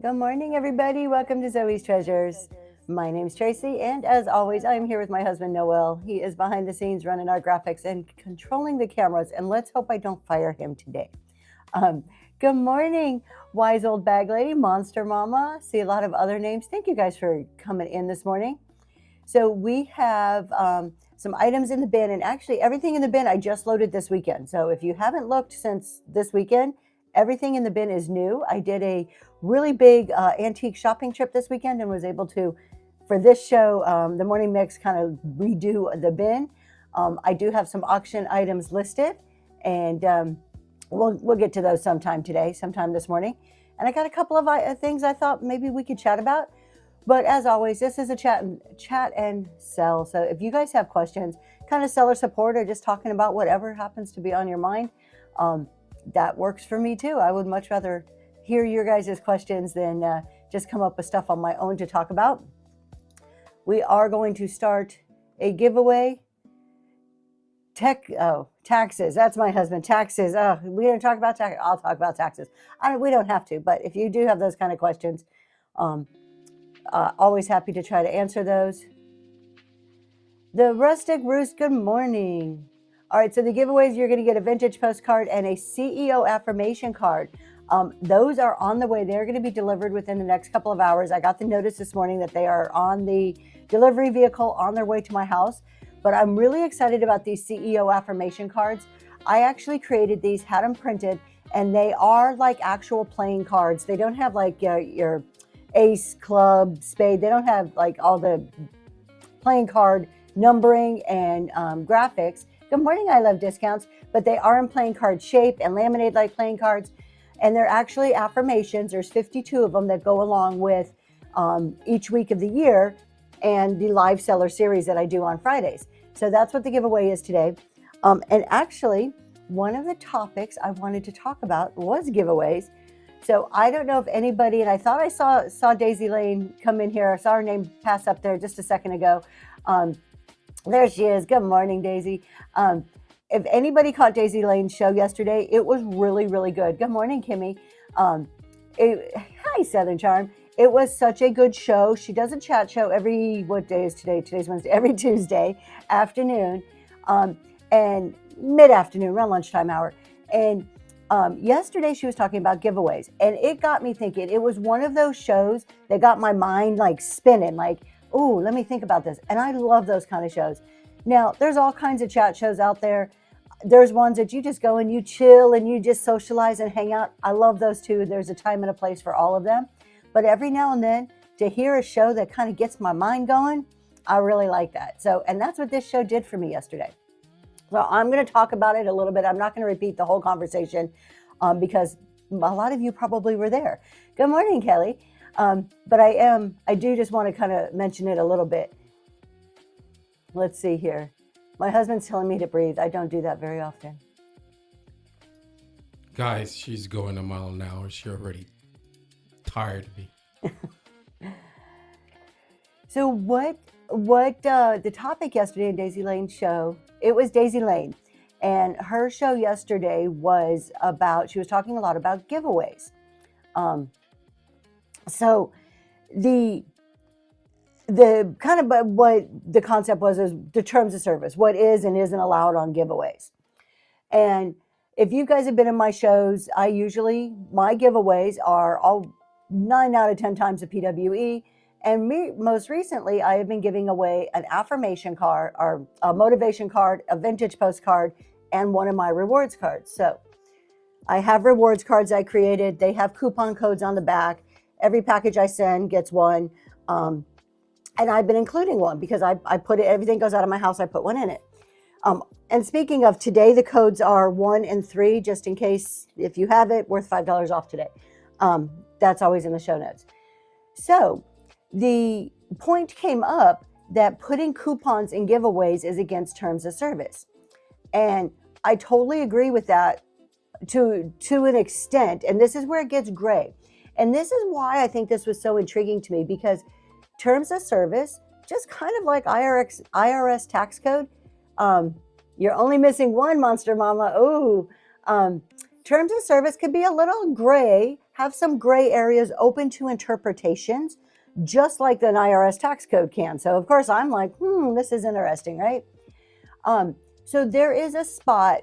Good morning, everybody. Welcome to Zoe's Treasures. My name's Tracy, and as always, I am here with my husband, Noel. He is behind the scenes running our graphics and controlling the cameras, and let's hope I don't fire him today. Um, Good morning, wise old bag lady, monster mama. See a lot of other names. Thank you guys for coming in this morning. So we have some items in the bin, and actually everything in the bin I just loaded this weekend. So if you haven't looked since this weekend, everything in the bin is new. I did a really big antique shopping trip this weekend and was able to, for this show, the morning mix, kind of redo the bin. I do have some auction items listed, and we'll get to those sometime today, sometime this morning. And I got a couple of things I thought maybe we could chat about. But as always, this is a chat and sell. So if you guys have questions, kind of seller support or just talking about whatever happens to be on your mind, that works for me too. I would much rather hear your guys' questions than just come up with stuff on my own to talk about. We are going to start a giveaway. Taxes. That's my husband. Taxes. Oh, we're going to talk about taxes. I'll talk about taxes. We don't have to, but if you do have those kind of questions, always happy to try to answer those. The Rustic Roost, good morning. All right, so the giveaways, you're going to get a vintage postcard and a CEO affirmation card. Those are on the way. They're going to be delivered within the next couple of hours. I got the notice this morning that they are on the delivery vehicle on their way to my house. But I'm really excited about these CEO affirmation cards. I actually created these, had them printed, and they are like actual playing cards. They don't have like your ace, club, spade. They don't have like all the playing card numbering and graphics. Good morning, I love discounts, but they are in playing card shape and laminated like playing cards. And they're actually affirmations. There's 52 of them that go along with each week of the year and the live seller series that I do on Fridays. So that's what the giveaway is today. And actually, one of the topics I wanted to talk about was giveaways. So I don't know if anybody, and I thought I saw Daisy Lane come in here. I saw her name pass up there just a second ago. There she is. Good morning, Daisy. If anybody caught Daisy Lane's show yesterday, it was really, really good. Good morning, Kimmy. Hi, Southern Charm. It was such a good show. She does a chat show what day is today? Today's Wednesday. Every Tuesday afternoon and mid-afternoon, around lunchtime hour. And yesterday she was talking about giveaways, and it got me thinking. It was one of those shows that got my mind like spinning, like, oh, let me think about this. And I love those kind of shows. Now, there's all kinds of chat shows out there. There's ones that you just go and you chill and you just socialize and hang out. I love those too. There's a time and a place for all of them. But every now and then, to hear a show that kind of gets my mind going, I really like that. So, and that's what this show did for me yesterday. So I'm going to talk about it a little bit. I'm not going to repeat the whole conversation because a lot of you probably were there. Good morning, Kelly. But I do just want to kind of mention it a little bit. Let's see here. My husband's telling me to breathe. I don't do that very often. Guys, she's going a mile an hour. She already tired of me. So what the topic yesterday in Daisy Lane's show, it was Daisy Lane. And her show yesterday was about, she was talking a lot about giveaways. So the kind of what the concept was is the terms of service, what is and isn't allowed on giveaways. And if you guys have been in my shows, my giveaways are all 9 out of 10 times a PWE. And most recently, I have been giving away an affirmation card or a motivation card, a vintage postcard, and one of my rewards cards. So I have rewards cards I created. They have coupon codes on the back. Every package I send gets one. And I've been including one because I put it, everything goes out of my house, I put one in it. And speaking of today, the codes are 1 and 3, just in case, if you have it, worth $5 off today. That's always in the show notes. So the point came up that putting coupons in giveaways is against terms of service. And I totally agree with that to an extent. And this is where it gets gray. And this is why I think this was so intriguing to me, because terms of service, just kind of like IRS tax code, you're only missing one, Monster Mama. Terms of service could be a little gray. have some gray areas open to interpretations, just like an IRS tax code can. So of course I'm like, this is interesting, right? So there is a spot.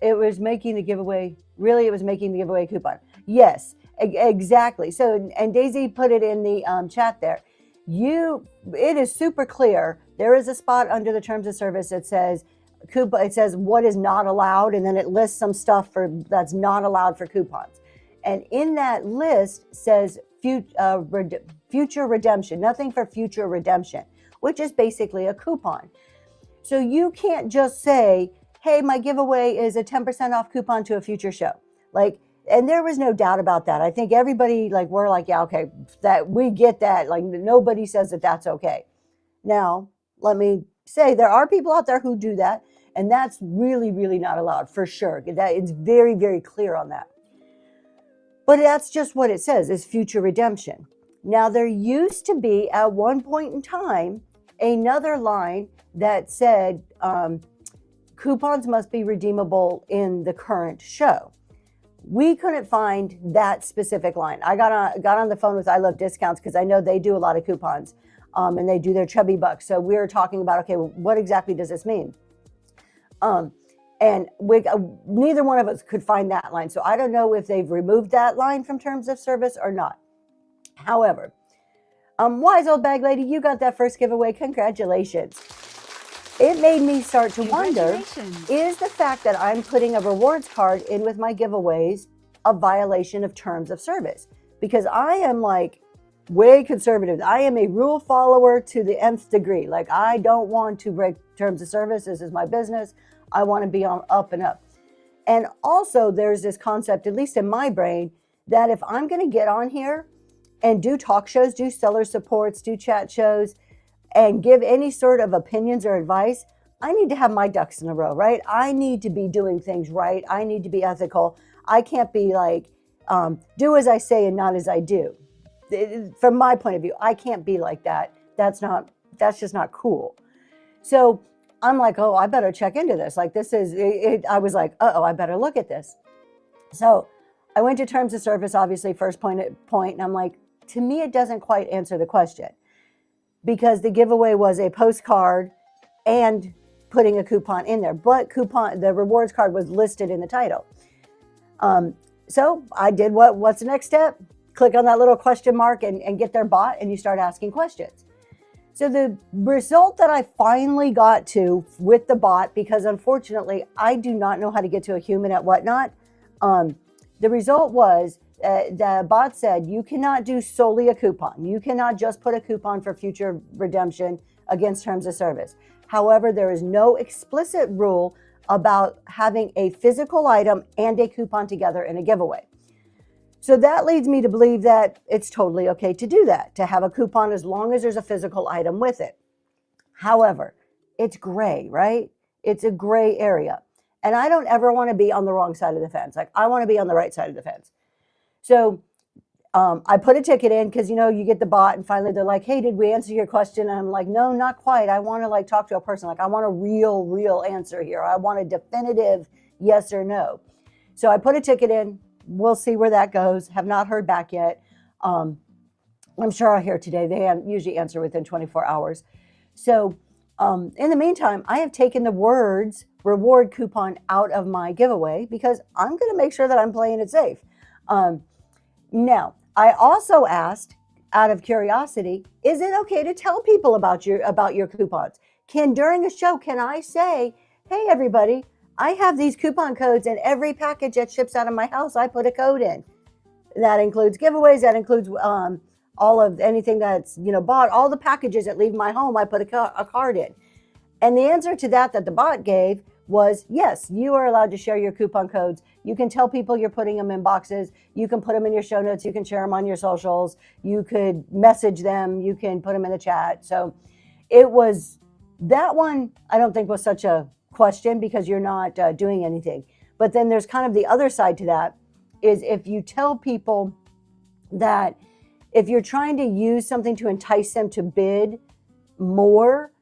It was making the giveaway. Really, it was making the giveaway coupon. Yes, exactly. So, and Daisy put it in the chat there. It is super clear. There is a spot under the terms of service that says coupon. It says what is not allowed, and then it lists some stuff that's not allowed for coupons. And in that list says future redemption. Nothing for future redemption, which is basically a coupon. So you can't just say, hey, my giveaway is a 10% off coupon to a future show. Like, and there was no doubt about that. I think everybody, like, we're like, yeah, okay, that we get that. Like, nobody says that that's okay. Now, let me say there are people out there who do that, and that's really, really not allowed for sure. That it's very, very clear on that. But that's just what it says is future redemption. Now, there used to be at one point in time another line that said coupons must be redeemable in the current show. We couldn't find that specific line. I got on the phone with I Love Discounts because I know they do a lot of coupons and they do their chubby bucks. So we were talking about, okay, well, what exactly does this mean? And neither one of us could find that line. So I don't know if they've removed that line from terms of service or not. However, wise old bag lady, you got that first giveaway. Congratulations. It made me start to wonder, is the fact that I'm putting a rewards card in with my giveaways a violation of terms of service? Because I am like way conservative. I am a rule follower to the nth degree. Like, I don't want to break terms of service. This is my business. I want to be on up and up. And also there's this concept, at least in my brain, that if I'm going to get on here and do talk shows, do seller supports, do chat shows, and give any sort of opinions or advice, I need to have my ducks in a row, right? I need to be doing things right. I need to be ethical. I can't be like, do as I say and not as I do. From my point of view, I can't be like that. That's just not cool. So I'm like, oh, I better check into this. Like, this is it. I was like, I better look at this. So I went to terms of service, obviously, first point, and I'm like, to me, it doesn't quite answer the question. Because the giveaway was a postcard and putting a coupon in there, but the rewards card was listed in the title. So I did what's the next step? Click on that little question mark and get their bot, and you start asking questions. So the result that I finally got to with the bot, because unfortunately I do not know how to get to a human at Whatnot, the result was the bot said, you cannot do solely a coupon. You cannot just put a coupon for future redemption against terms of service. However, there is no explicit rule about having a physical item and a coupon together in a giveaway. So that leads me to believe that it's totally okay to do that, to have a coupon as long as there's a physical item with it. However, it's gray, right? It's a gray area. And I don't ever want to be on the wrong side of the fence. Like, I want to be on the right side of the fence. So I put a ticket in because, you get the bot and finally they're like, hey, did we answer your question? And I'm like, no, not quite. I want to talk to a person. Like, I want a real answer here. I want a definitive yes or no. So I put a ticket in. We'll see where that goes. Have not heard back yet. I'm sure I'll hear today. They usually answer within 24 hours. So in the meantime, I have taken the words reward coupon out of my giveaway because I'm going to make sure that I'm playing it safe. Now, I also asked, out of curiosity, is it okay to tell people about your coupons? During a show, can I say, hey, everybody, I have these coupon codes, and every package that ships out of my house, I put a code in. That includes giveaways. That includes all of anything that's bought. All the packages that leave my home, I put a card in. And the answer to that the bot gave was, yes, you are allowed to share your coupon codes. You can tell people you're putting them in boxes. You can put them in your show notes. You can share them on your socials. You could message them. You can put them in the chat. So it was, that one I don't think was such a question because you're not doing anything. But then there's kind of the other side to that is if you tell people that if you're trying to use something to entice them to bid more,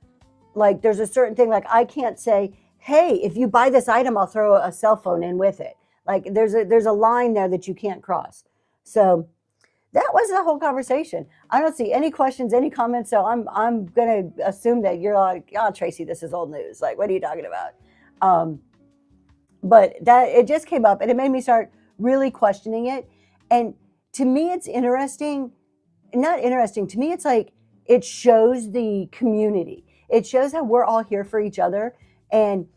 like there's a certain thing, like I can't say, hey, if you buy this item, I'll throw a cell phone in with it. Like there's a line there that you can't cross. So that was the whole conversation. I don't see any questions, any comments. So I'm gonna assume that you're like, oh, Tracy, this is old news. Like, what are you talking about? Um, but that it just came up and it made me start really questioning it. And to me, it's interesting. Not interesting. To me, it's like it shows the community. It shows how we're all here for each other and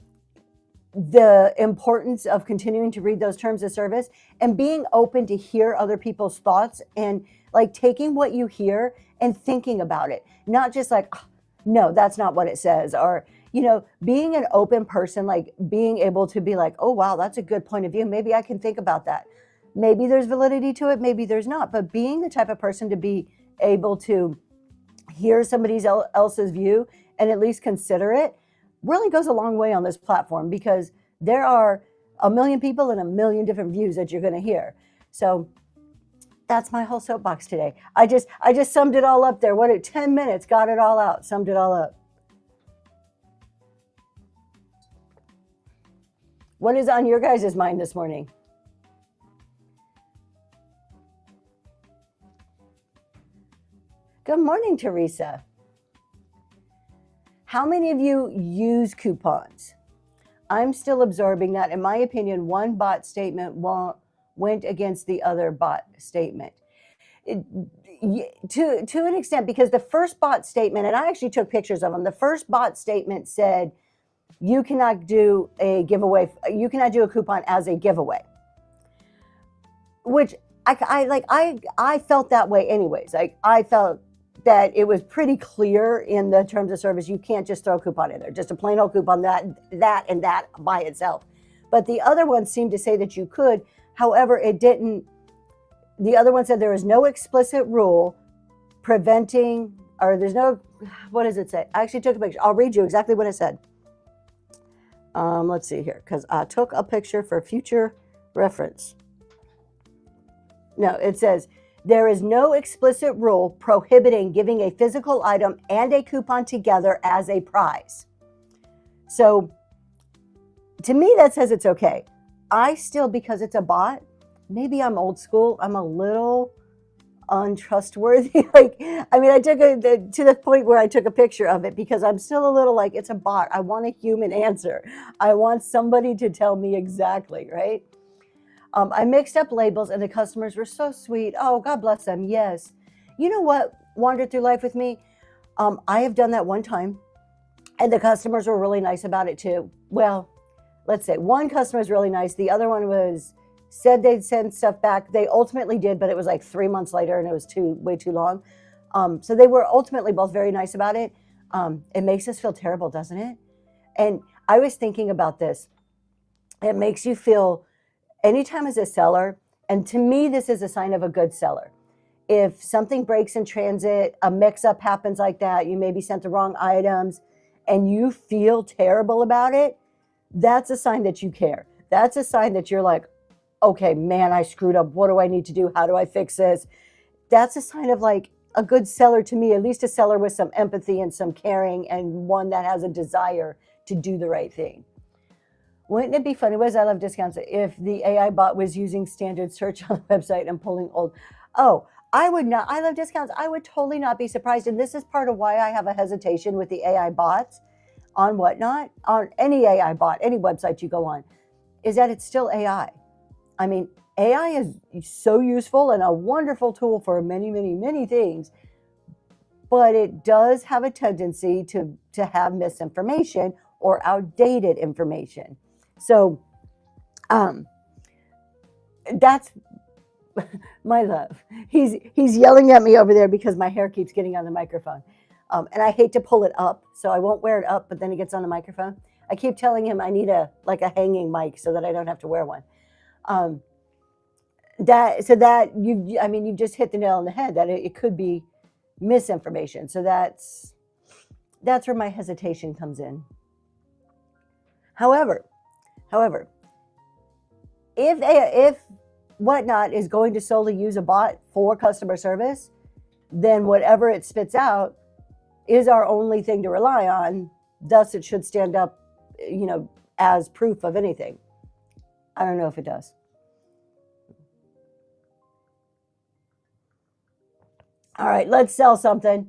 the importance of continuing to read those terms of service and being open to hear other people's thoughts and like taking what you hear and thinking about it, not just like, "Oh, no, that's not what it says," or being an open person, like being able to be like, oh wow, that's a good point of view, maybe I can think about that, maybe there's validity to it, maybe there's not, but being the type of person to be able to hear somebody else's view and at least consider it really goes a long way on this platform, because there are a million people and a million different views that you're going to hear. So that's my whole soapbox today. I just summed it all up there. 10 minutes, got it all out, summed it all up. What is on your guys' mind this morning? Good morning, Teresa. How many of you use coupons? I'm still absorbing that. In my opinion, one bot statement went against the other bot statement. To an extent, because the first bot statement, and I actually took pictures of them, the first bot statement said, you cannot do a giveaway, you cannot do a coupon as a giveaway, which I felt that way anyways. Like I felt that it was pretty clear in the terms of service, you can't just throw a coupon in there, just a plain old coupon, that by itself. But the other one seemed to say that you could. However, it didn't. The other one said there is no explicit rule preventing, or there's no, what does it say? I actually took a picture. I'll read you exactly what it said. Let's see here, because I took a picture for future reference. No, it says, there is no explicit rule prohibiting giving a physical item and a coupon together as a prize. So to me, that says it's okay. I still, because it's a bot, maybe I'm old school, I'm a little untrustworthy. I took to the point where I took a picture of it, because I'm still a little like, it's a bot. I want a human answer. I want somebody to tell me exactly, right? I mixed up labels and the customers were so sweet. Oh, God bless them. Yes. You know what wandered through life with me? I have done that one time and the customers were really nice about it too. Well, let's say one customer was really nice. The other one said they'd send stuff back. They ultimately did, but it was like 3 months later and it was way too long. So they were ultimately both very nice about it. It makes us feel terrible, doesn't it? And I was thinking about this. It makes you feel, anytime as a seller, and to me, this is a sign of a good seller. If something breaks in transit, a mix-up happens like that, you maybe sent the wrong items, and you feel terrible about it, that's a sign that you care. That's a sign that you're like, okay, man, I screwed up. What do I need to do? How do I fix this? That's a sign of like a good seller to me, at least a seller with some empathy and some caring, and one that has a desire to do the right thing. Wouldn't it be funny, was I love discounts, if the AI bot was using standard search on the website and pulling old? Oh, I would not. I love discounts. I would totally not be surprised. And this is part of why I have a hesitation with the AI bots on Whatnot, on any AI bot, any website you go on, is that it's still AI. I mean, AI is so useful and a wonderful tool for many, many, many things, but it does have a tendency to have misinformation or outdated information. So that's my love. He's yelling at me over there because my hair keeps getting on the microphone. And I hate to pull it up, so I won't wear it up, but then it gets on the microphone. I keep telling him I need a hanging mic so that I don't have to wear one. You've just hit the nail on the head, that it could be misinformation. So that's where my hesitation comes in. However, if Whatnot is going to solely use a bot for customer service, then whatever it spits out is our only thing to rely on. Thus, it should stand up, as proof of anything. I don't know if it does. All right, let's sell something.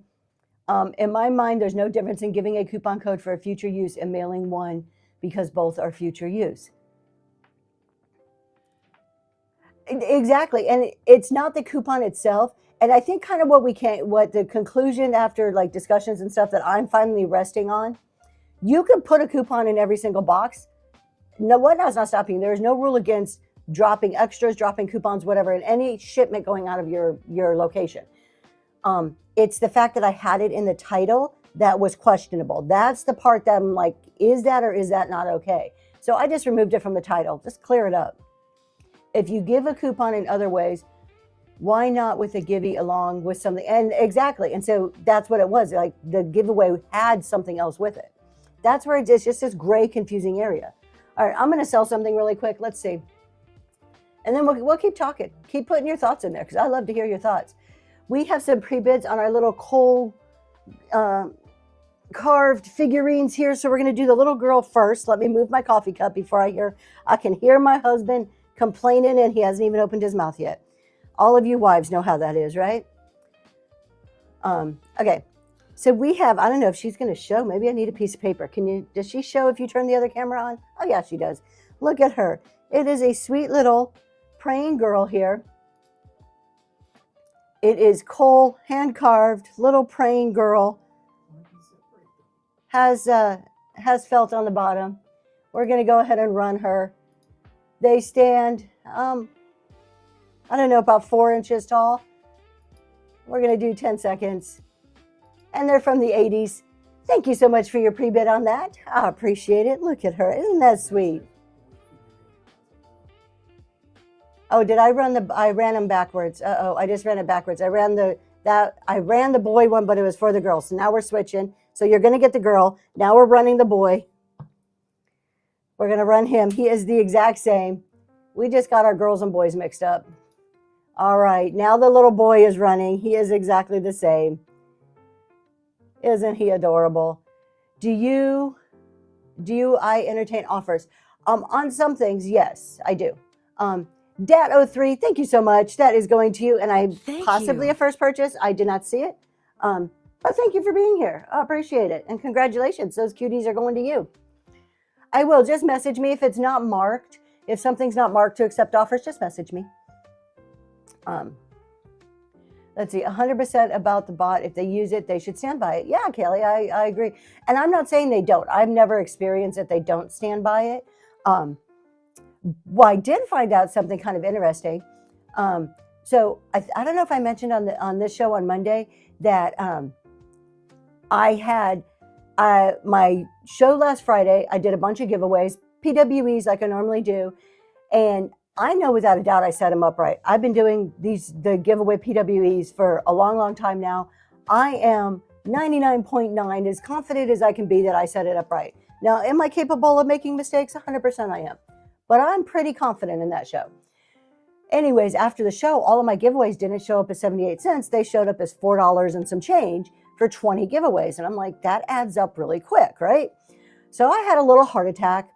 In my mind, there's no difference in giving a coupon code for a future use and mailing one because both are future use. Exactly. And it's not the coupon itself. And I think kind of what the conclusion after like discussions and stuff that I'm finally resting on, you can put a coupon in every single box. No, Whatnot's not stopping you. There is no rule against dropping extras, dropping coupons, whatever, in any shipment going out of your location. It's the fact that I had it in the title that was questionable. That's the part that I'm like, is that or is that not okay? So I just removed it from the title. Just clear it up. If you give a coupon in other ways, why not with a giveaway along with something? And exactly. And so that's what it was. Like the giveaway had something else with it. That's where it's just this gray, confusing area. All right, I'm going to sell something really quick. Let's see. And then we'll keep talking. Keep putting your thoughts in there because I love to hear your thoughts. We have some pre-bids on our little coal carved figurines here. So we're going to do the little girl first. Let me move my coffee cup before I can hear my husband complaining and he hasn't even opened his mouth yet. All of you wives know how that is, right? Okay. So we have, I don't know if she's going to show. Maybe I need a piece of paper. Does she show if you turn the other camera on? Oh yeah, she does. Look at her. It is a sweet little praying girl here. It is coal, hand carved, little praying girl. Has felt on the bottom. We're going to go ahead and run her. They stand, I don't know, about 4 inches tall. We're going to do 10 seconds. And they're from the 80s. Thank you so much for your pre-bid on that. I appreciate it. Look at her. Isn't that sweet? Oh, I ran them backwards. Uh-oh, I just ran it backwards. I ran the boy one, but it was for the girl. So now we're switching. So you're going to get the girl. Now we're running the boy. We're going to run him. He is the exact same. We just got our girls and boys mixed up. All right, now the little boy is running. He is exactly the same. Isn't he adorable? Do I entertain offers? On some things, yes, I do. Dat03, thank you so much. That is going to you, and possibly a first purchase. I did not see it. But thank you for being here. I appreciate it. And congratulations. Those cuties are going to you. I will. Just message me if it's not marked. If something's not marked to accept offers, just message me. Let's see, 100% about the bot. If they use it, they should stand by it. Yeah, Kelly, I agree. And I'm not saying they don't. I've never experienced that they don't stand by it. Well, I did find out something kind of interesting. So I don't know if I mentioned on this show on Monday that I had my show last Friday. I did a bunch of giveaways, PWEs like I normally do, and I know without a doubt I set them up right. I've been doing the giveaway PWEs for a long, long time now. I am 99.9 as confident as I can be that I set it up right. Now, am I capable of making mistakes? 100% I am. But I'm pretty confident in that show. Anyways, after the show, all of my giveaways didn't show up as 78 cents. They showed up as $4 and some change for 20 giveaways. And I'm like, that adds up really quick, right? So I had a little heart attack.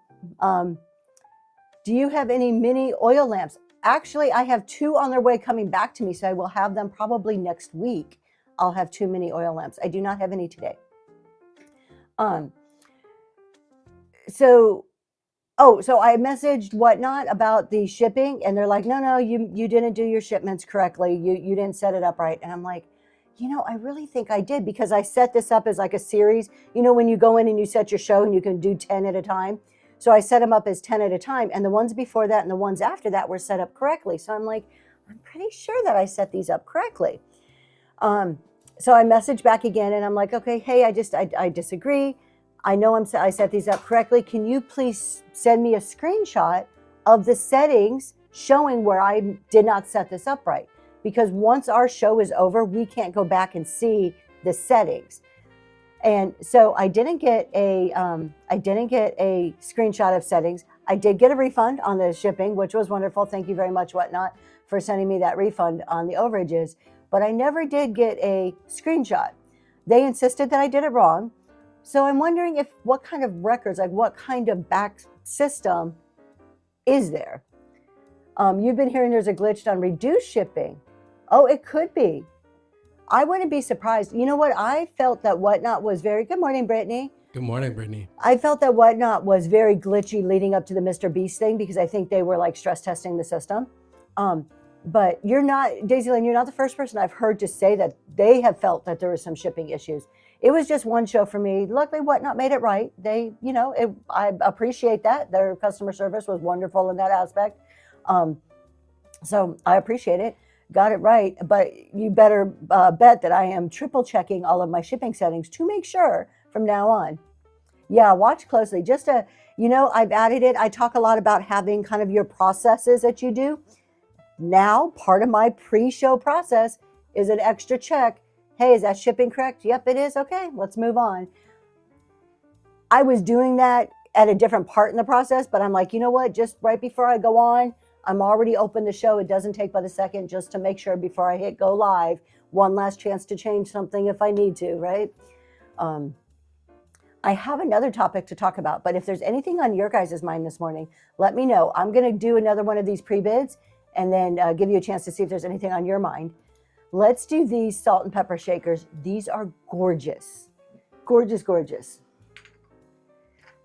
Do you have any mini oil lamps? Actually, I have 2 on their way coming back to me, so I will have them probably next week. I'll have 2 mini oil lamps. I do not have any today. So I messaged Whatnot about the shipping, and they're like, no, you didn't do your shipments correctly. You didn't set it up right. And I'm like, I really think I did, because I set this up as like a series. When you go in and you set your show and you can do 10 at a time. So I set them up as 10 at a time, and the ones before that and the ones after that were set up correctly. So I'm like, I'm pretty sure that I set these up correctly. So I messaged back again, and I'm like, okay, hey, I disagree. I know I set these up correctly. Can you please send me a screenshot of the settings showing where I did not set this up right? Because once our show is over, we can't go back and see the settings. And so I didn't get a screenshot of settings. I did get a refund on the shipping, which was wonderful. Thank you very much, Whatnot, for sending me that refund on the overages. But I never did get a screenshot. They insisted that I did it wrong. So I'm wondering what kind of records, like what kind of back system is there? You've been hearing there's a glitch on reduced shipping. Oh, it could be. I wouldn't be surprised. You know what? I felt that Whatnot was very, good morning, Brittany. Good morning, Brittany. I felt that Whatnot was very glitchy leading up to the Mr. Beast thing because I think they were like stress testing the system. But you're not, Daisy Lane, you're not the first person I've heard to say that they have felt that there was some shipping issues. It was just one show for me. Luckily, Whatnot made it right. They, I appreciate that. Their customer service was wonderful in that aspect. So I appreciate it. Got it right. But you better bet that I am triple checking all of my shipping settings to make sure from now on. Yeah, watch closely. Just to, I've added it. I talk a lot about having kind of your processes that you do. Now, part of my pre-show process is an extra check. Hey, is that shipping correct? Yep, it is. Okay, let's move on. I was doing that at a different part in the process, but I'm like, you know what? Just right before I go on, I'm already open the show. It doesn't take but a second just to make sure before I hit go live, one last chance to change something if I need to, right? I have another topic to talk about, but if there's anything on your guys' mind this morning, let me know. I'm going to do another one of these pre-bids and then give you a chance to see if there's anything on your mind. Let's do these salt and pepper shakers. These are gorgeous. Gorgeous, gorgeous.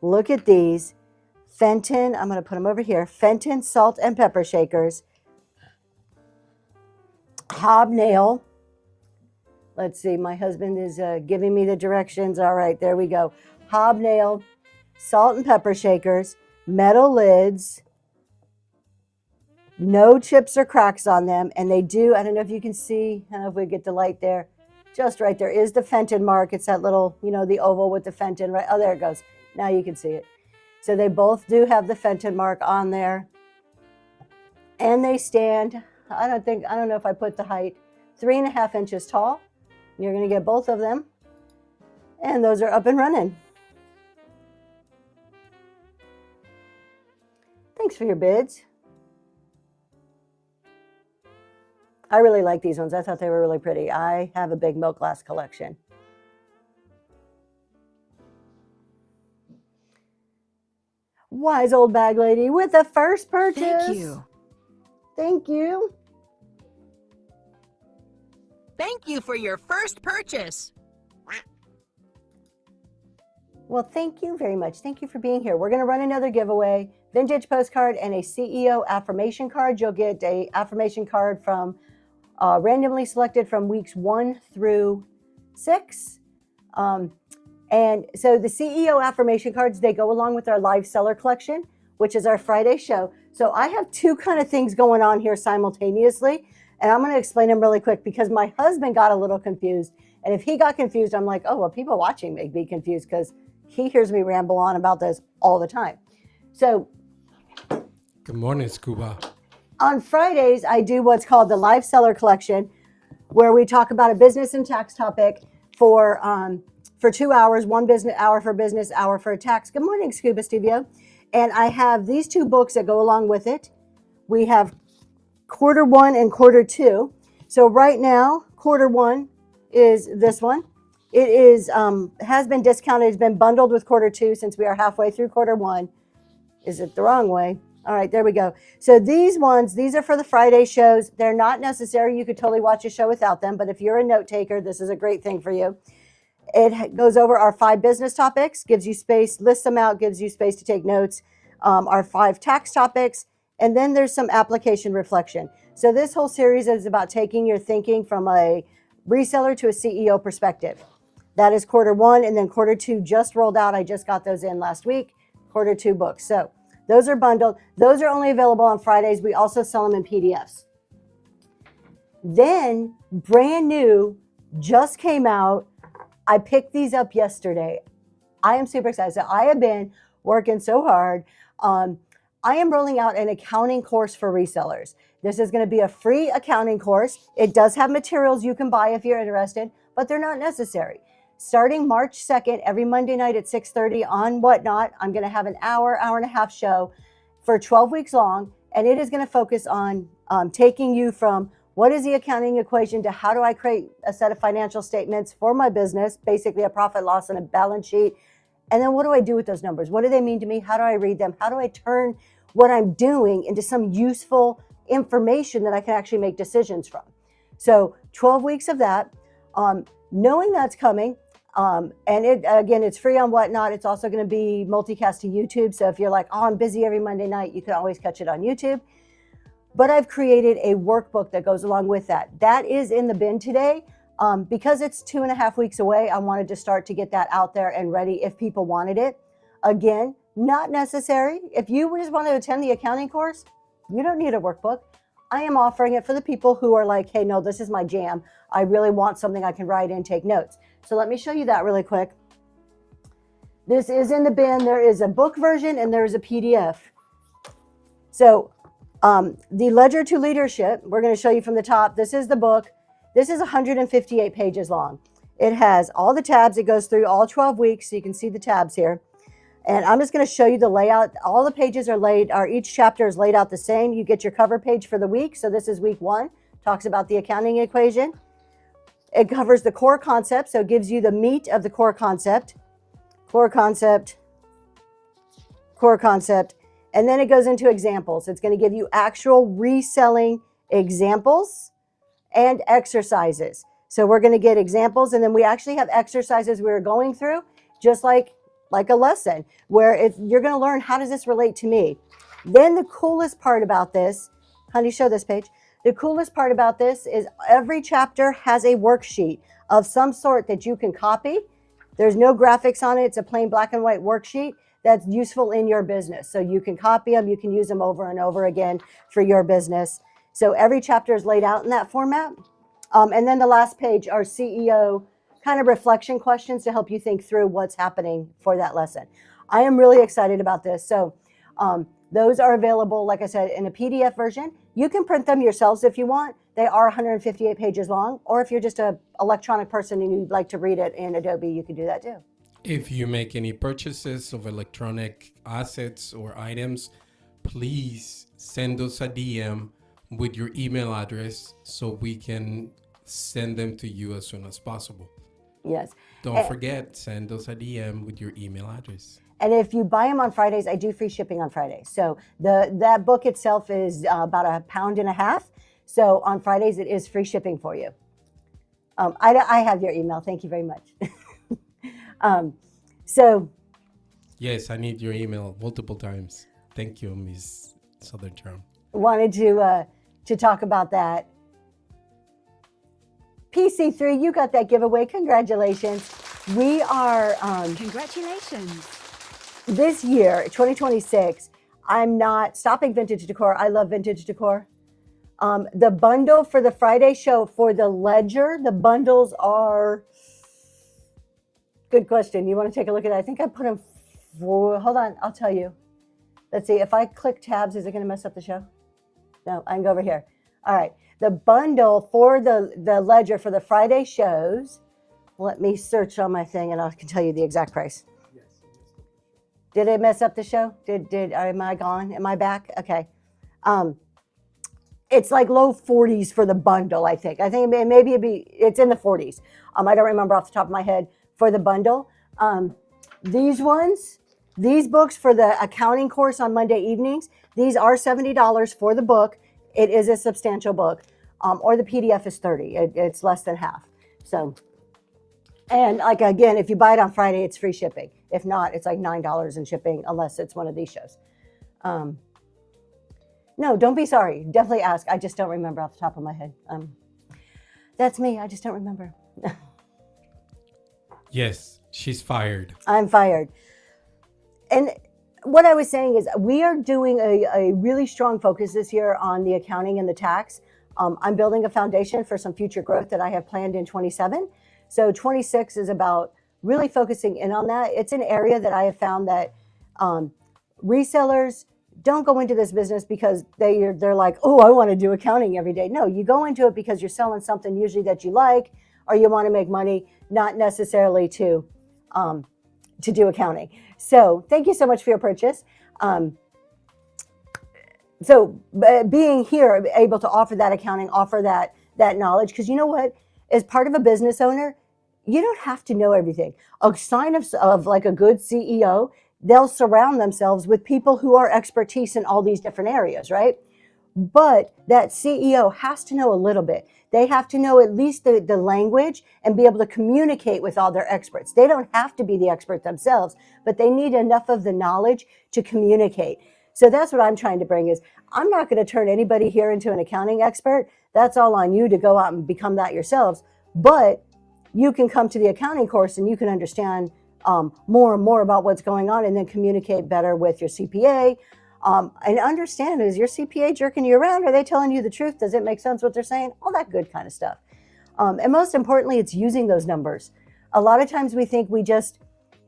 Look at these. Fenton, I'm going to put them over here. Fenton salt and pepper shakers. Hobnail. Let's see, my husband is giving me the directions. All right, there we go. Hobnail, salt and pepper shakers, metal lids, no chips or cracks on them. And they do, I don't know if you can see, I don't know if we get the light there. Just right there is the Fenton mark. It's that little, the oval with the Fenton, right? Oh, there it goes. Now you can see it. So they both do have the Fenton mark on there. And they stand, I don't know if I put the height, 3.5 inches tall. You're going to get both of them. And those are up and running. Thanks for your bids. I really like these ones. I thought they were really pretty. I have a big milk glass collection. Wise old bag lady with the first purchase. Thank you. Thank you. Thank you for your first purchase. Well, thank you very much. Thank you for being here. We're going to run another giveaway, vintage postcard and a CEO affirmation card. You'll get a affirmation card from randomly selected from weeks 1 through 6. And so the CEO affirmation cards, they go along with our live seller collection, which is our Friday show. So I have two kind of things going on here simultaneously. And I'm going to explain them really quick because my husband got a little confused. And if he got confused, I'm like, oh, well, people watching may be confused because he hears me ramble on about this all the time. So Good morning, Scuba. on Fridays, I do what's called the live seller collection, where we talk about a business and tax topic for 2 hours, one business hour for business, hour for tax. Good morning, Scuba Studio. And I have these two books that go along with it. We have quarter 1 and quarter 2. So right now, quarter 1 is this one. It is has been discounted. It's been bundled with quarter 2 since we are halfway through quarter 1. Is it the wrong way? All right, there we go. So these ones, these are for the Friday shows. They're not necessary. You could totally watch a show without them. But if you're a note taker, this is a great thing for you. It goes over our 5 business topics, gives you space, lists them out, gives you space to take notes. Our 5 tax topics, and then there's some application reflection. So this whole series is about taking your thinking from a reseller to a CEO perspective. That is quarter 1, and then quarter 2 just rolled out. I just got those in last week, quarter 2 books. So those are bundled. Those are only available on Fridays. We also sell them in PDFs. Then brand new, just came out. I picked these up yesterday. I am super excited. So I have been working so hard. I am rolling out an accounting course for resellers. This is going to be a free accounting course. It does have materials you can buy if you're interested, but they're not necessary. Starting March 2nd, every Monday night at 6:30 on Whatnot, I'm going to have an hour and a half show for 12 weeks long, and it is going to focus on taking you from what is the accounting equation to how do I create a set of financial statements for my business, basically a profit, loss, and a balance sheet. And then what do I do with those numbers? What do they mean to me? How do I read them? How do I turn what I'm doing into some useful information that I can actually make decisions from? So 12 weeks of that. Knowing that's coming, and it's free on Whatnot. It's also going to be multicast to YouTube. So if you're like, oh, I'm busy every Monday night, you can always catch it on YouTube. But I've created a workbook that goes along with that. That is in the bin today. Because it's 2.5 weeks away, I wanted to start to get that out there and ready if people wanted it. Again, not necessary. If you just want to attend the accounting course, you don't need a workbook. I am offering it for the people who are like, hey, no, this is my jam. I really want something I can write and take notes. So let me show you that really quick. This is in the bin. There is a book version and there is a PDF. So the Ledger to Leadership, we're going to show you from the top. This is the book. This is 158 pages long. It has all the tabs. It goes through all 12 weeks. So you can see the tabs here. And I'm just going to show you the layout. All the pages are each chapter is laid out the same. You get your cover page for the week. So this is week 1, talks about the accounting equation. It covers the core concept. So it gives you the meat of the core concept. Core concept. And then it goes into examples. It's going to give you actual reselling examples and exercises. So we're going to get examples, and then we actually have exercises we're going through, just like a lesson, where you're going to learn, how does this relate to me? Then the coolest part about this, honey, show this page. The coolest part about this is every chapter has a worksheet of some sort that you can copy. There's no graphics on it. It's a plain black and white worksheet that's useful in your business. So you can copy them. You can use them over and over again for your business. So every chapter is laid out in that format. And then the last page are CEO kind of reflection questions to help you think through what's happening for that lesson. I am really excited about this. So those are available, like I said, in a PDF version. You can print them yourselves if you want. They are 158 pages long. Or if you're just an electronic person and you'd like to read it in Adobe, you can do that too. If you make any purchases of electronic assets or items, please send us a DM with your email address so we can send them to you as soon as possible. Yes. Don't forget, send us a DM with your email address. And if you buy them on Fridays, I do free shipping on Fridays. So that book itself is about £1.50 pounds. So on Fridays, it is free shipping for you. I have your email. Thank you very much. Yes, I need your email multiple times. Thank you, Ms. Southern Charm. Wanted to talk about that. PC3, you got that giveaway. Congratulations. We are Congratulations. this year, 2026. I'm not stopping vintage decor. I love vintage decor. The bundle for the Friday show for the Ledger, the bundles are. Good question. You want to take a look at it? I think I put them. Hold on, I'll tell you. Let's see. If I click tabs, is it going to mess up the show? No, I can go over here. All right. The bundle for the Ledger for the Friday shows. Let me search on my thing and I can tell you the exact price. Yes. Did it mess up the show? Am I gone? Am I back? Okay. It's like low 40s for the bundle, I think. I think it's in the 40s. I don't remember off the top of my head for the bundle. These books for the accounting course on Monday evenings, these are $70 for the book. It is a substantial book. Or the PDF is $30. It's less than half. So, and like, again, if you buy it on Friday, it's free shipping. If not, it's like $9 in shipping, unless it's one of these shows. No, don't be sorry. Definitely ask. I just don't remember off the top of my head. That's me. I just don't remember. Yes, she's fired. I'm fired. And what I was saying is we are doing a really strong focus this year on the accounting and the tax. I'm building a foundation for some future growth that I have planned in 27. So 26 is about really focusing in on that. It's an area that I have found that resellers don't go into this business because they're like, oh, I want to do accounting every day. No, you go into it because you're selling something usually that you like, or you want to make money, not necessarily to do accounting. So thank you so much for your purchase. So being here, able to offer that accounting, offer that knowledge, because you know what? As part of a business owner, you don't have to know everything. A sign of like a good CEO, they'll surround themselves with people who are expertise in all these different areas, right? but that CEO has to know a little bit. They have to know at least the language and be able to communicate with all their experts. They don't have to be the expert themselves, but they need enough of the knowledge to communicate. So that's what I'm trying to bring is I'm not going to turn anybody here into an accounting expert. That's all on you to go out and become that yourselves. But you can come to the accounting course and you can understand more and more about what's going on and then communicate better with your CPA. And understand, is your CPA jerking you around? Are they telling you the truth? Does it make sense what they're saying? All that good kind of stuff. And most importantly, it's using those numbers. A lot of times we think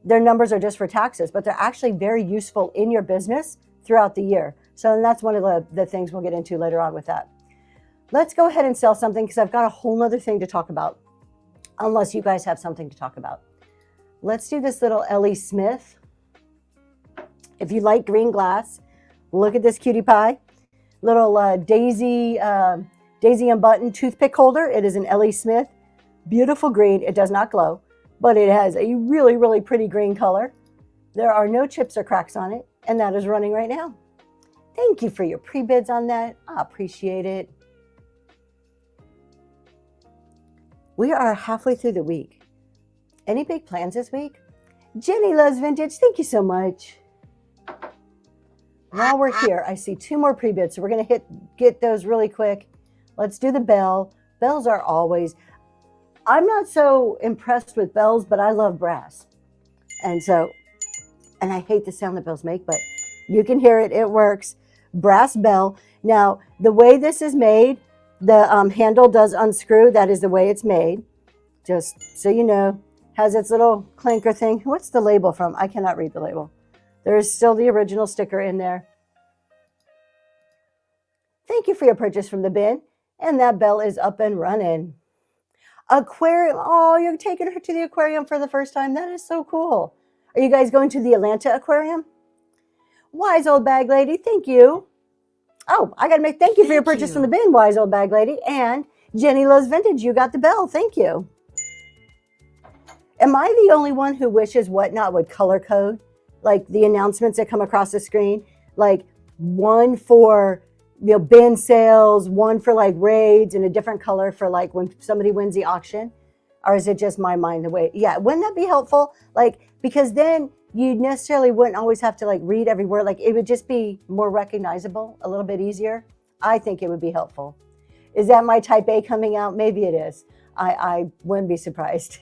their numbers are just for taxes, but they're actually very useful in your business throughout the year. So that's one of the things we'll get into later on with that. Let's go ahead and sell something because I've got a whole nother thing to talk about, unless you guys have something to talk about. Let's do this little Ellie Smith. If you like green glass, look at this cutie pie. Little daisy and button toothpick holder. It is an Ellie Smith. Beautiful green. It does not glow, but it has a really, really pretty green color. There are no chips or cracks on it, and that is running right now. Thank you for your pre-bids on that. I appreciate it. We are halfway through the week. Any big plans this week? Jenny Loves Vintage, thank you so much. While we're here, I see 2 more pre-bids, so we're going to get those really quick. Let's do the bell. Bells are always, I'm not so impressed with bells, but I love brass. And I hate the sound that bells make, but you can hear it, it works. Brass bell. Now, the way this is made, the handle does unscrew. That is the way it's made. Just so you know, has its little clinker thing. What's the label from? I cannot read the label. There is still the original sticker in there. Thank you for your purchase from the bin. And that bell is up and running. Aquarium. Oh, you're taking her to the aquarium for the first time. That is so cool. Are you guys going to the Atlanta Aquarium? Wise Old Bag Lady, thank you. Oh, I got to thank you for your purchase from the bin, Wise Old Bag Lady. And Jenny Loves Vintage, you got the bell. Thank you. Am I the only one who wishes Whatnot would color code? Like the announcements that come across the screen? Like one for bin sales, one for like raids, and a different color for like when somebody wins the auction? Or is it just my mind the way? Yeah, wouldn't that be helpful? Like, because then you necessarily wouldn't always have to like read every word. Like it would just be more recognizable, a little bit easier. I think it would be helpful. Is that my type A coming out? Maybe it is. I wouldn't be surprised.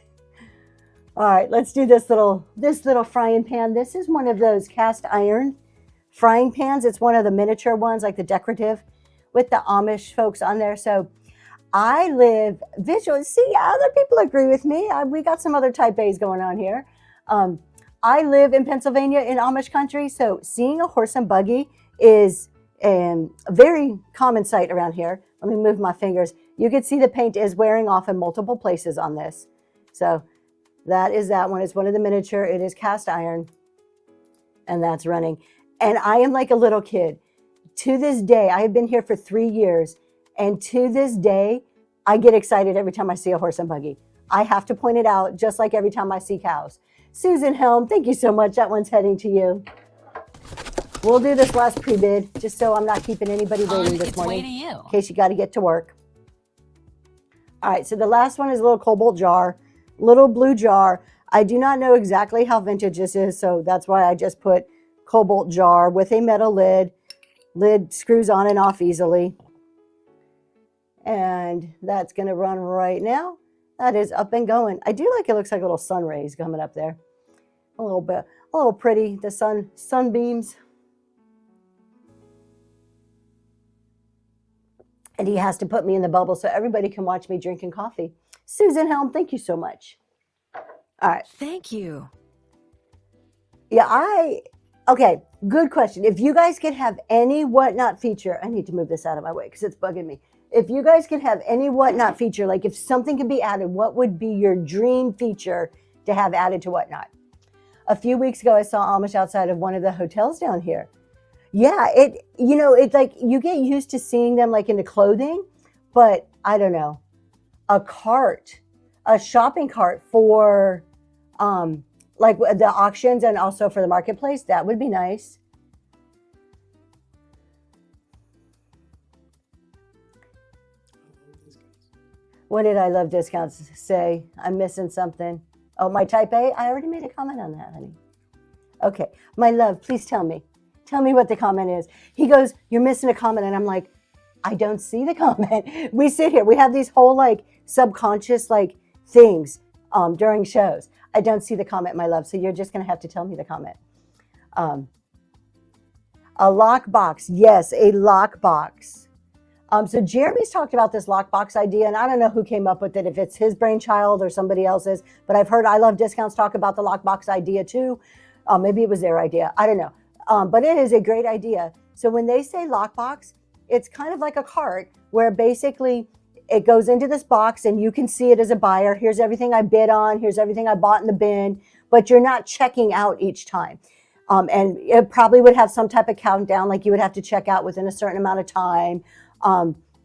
All right, let's do this little frying pan. This is one of those cast iron frying pans. It's one of the miniature ones, like the decorative with the Amish folks on there. So I live visually. See, other people agree with me. We got some other type A's going on here. I live in Pennsylvania in Amish country, so seeing a horse and buggy is a very common sight around here. Let me move my fingers. You can see the paint is wearing off in multiple places on this. So that is that one. It's one of the miniature. It is cast iron, and that's running. And I am like a little kid. To this day, I have been here for 3 years, and to this day, I get excited every time I see a horse and buggy. I have to point it out, just like every time I see cows. Susan Helm, thank you so much. That one's heading to you. We'll do this last pre-bid, just so I'm not keeping anybody waiting this morning, in case you got to get to work. All right, so the last one is a little cobalt jar, little blue jar. I do not know exactly how vintage this is, so that's why I just put cobalt jar with a metal lid. Lid screws on and off easily. And that's going to run right now. That is up and going. I do like it. Looks like little sun rays coming up there. A little bit, a little pretty. The sunbeams. And he has to put me in the bubble so everybody can watch me drinking coffee. Susan Helm, thank you so much. All right. Thank you. Yeah, okay, good question. If you guys could have any Whatnot feature, I need to move this out of my way because it's bugging me. If you guys could have any Whatnot feature, like if something could be added, what would be your dream feature to have added to Whatnot? A few weeks ago, I saw Amish outside of one of the hotels down here. Yeah, it's like you get used to seeing them like in the clothing, but I don't know, a shopping cart for like the auctions and also for the marketplace, that would be nice. What did I love discounts say? I'm missing something. Oh, my type A? I already made a comment on that, honey. Okay. My love, please tell me. Tell me what the comment is. He goes, you're missing a comment. And I'm like, I don't see the comment. We sit here. We have these whole like subconscious like things during shows. I don't see the comment, my love. So you're just going to have to tell me the comment. A lockbox. Yes, a lockbox. So Jeremy's talked about this lockbox idea, and I don't know who came up with it, if it's his brainchild or somebody else's, but I've heard I Love Discounts talk about the lockbox idea too. Maybe it was their idea. I don't know. But it is a great idea. So when they say lockbox, it's kind of like a cart where basically it goes into this box and you can see it as a buyer. Here's everything I bid on. Here's everything I bought in the bin, but you're not checking out each time. And it probably would have some type of countdown, like you would have to check out within a certain amount of time.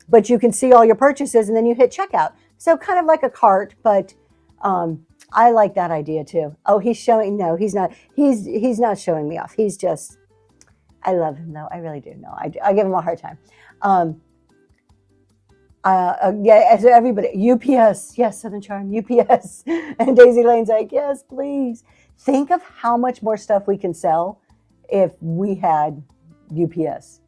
But you can see all your purchases and then you hit checkout. So kind of like a cart, but I like that idea too. Oh, he's showing, no, he's not. He's not showing me off. He's just, I love him though. I really do. No, I give him a hard time. Yeah, so everybody, UPS, yes, Southern Charm, UPS. And Daisy Lane's like, yes, please. Think of how much more stuff we can sell if we had UPS.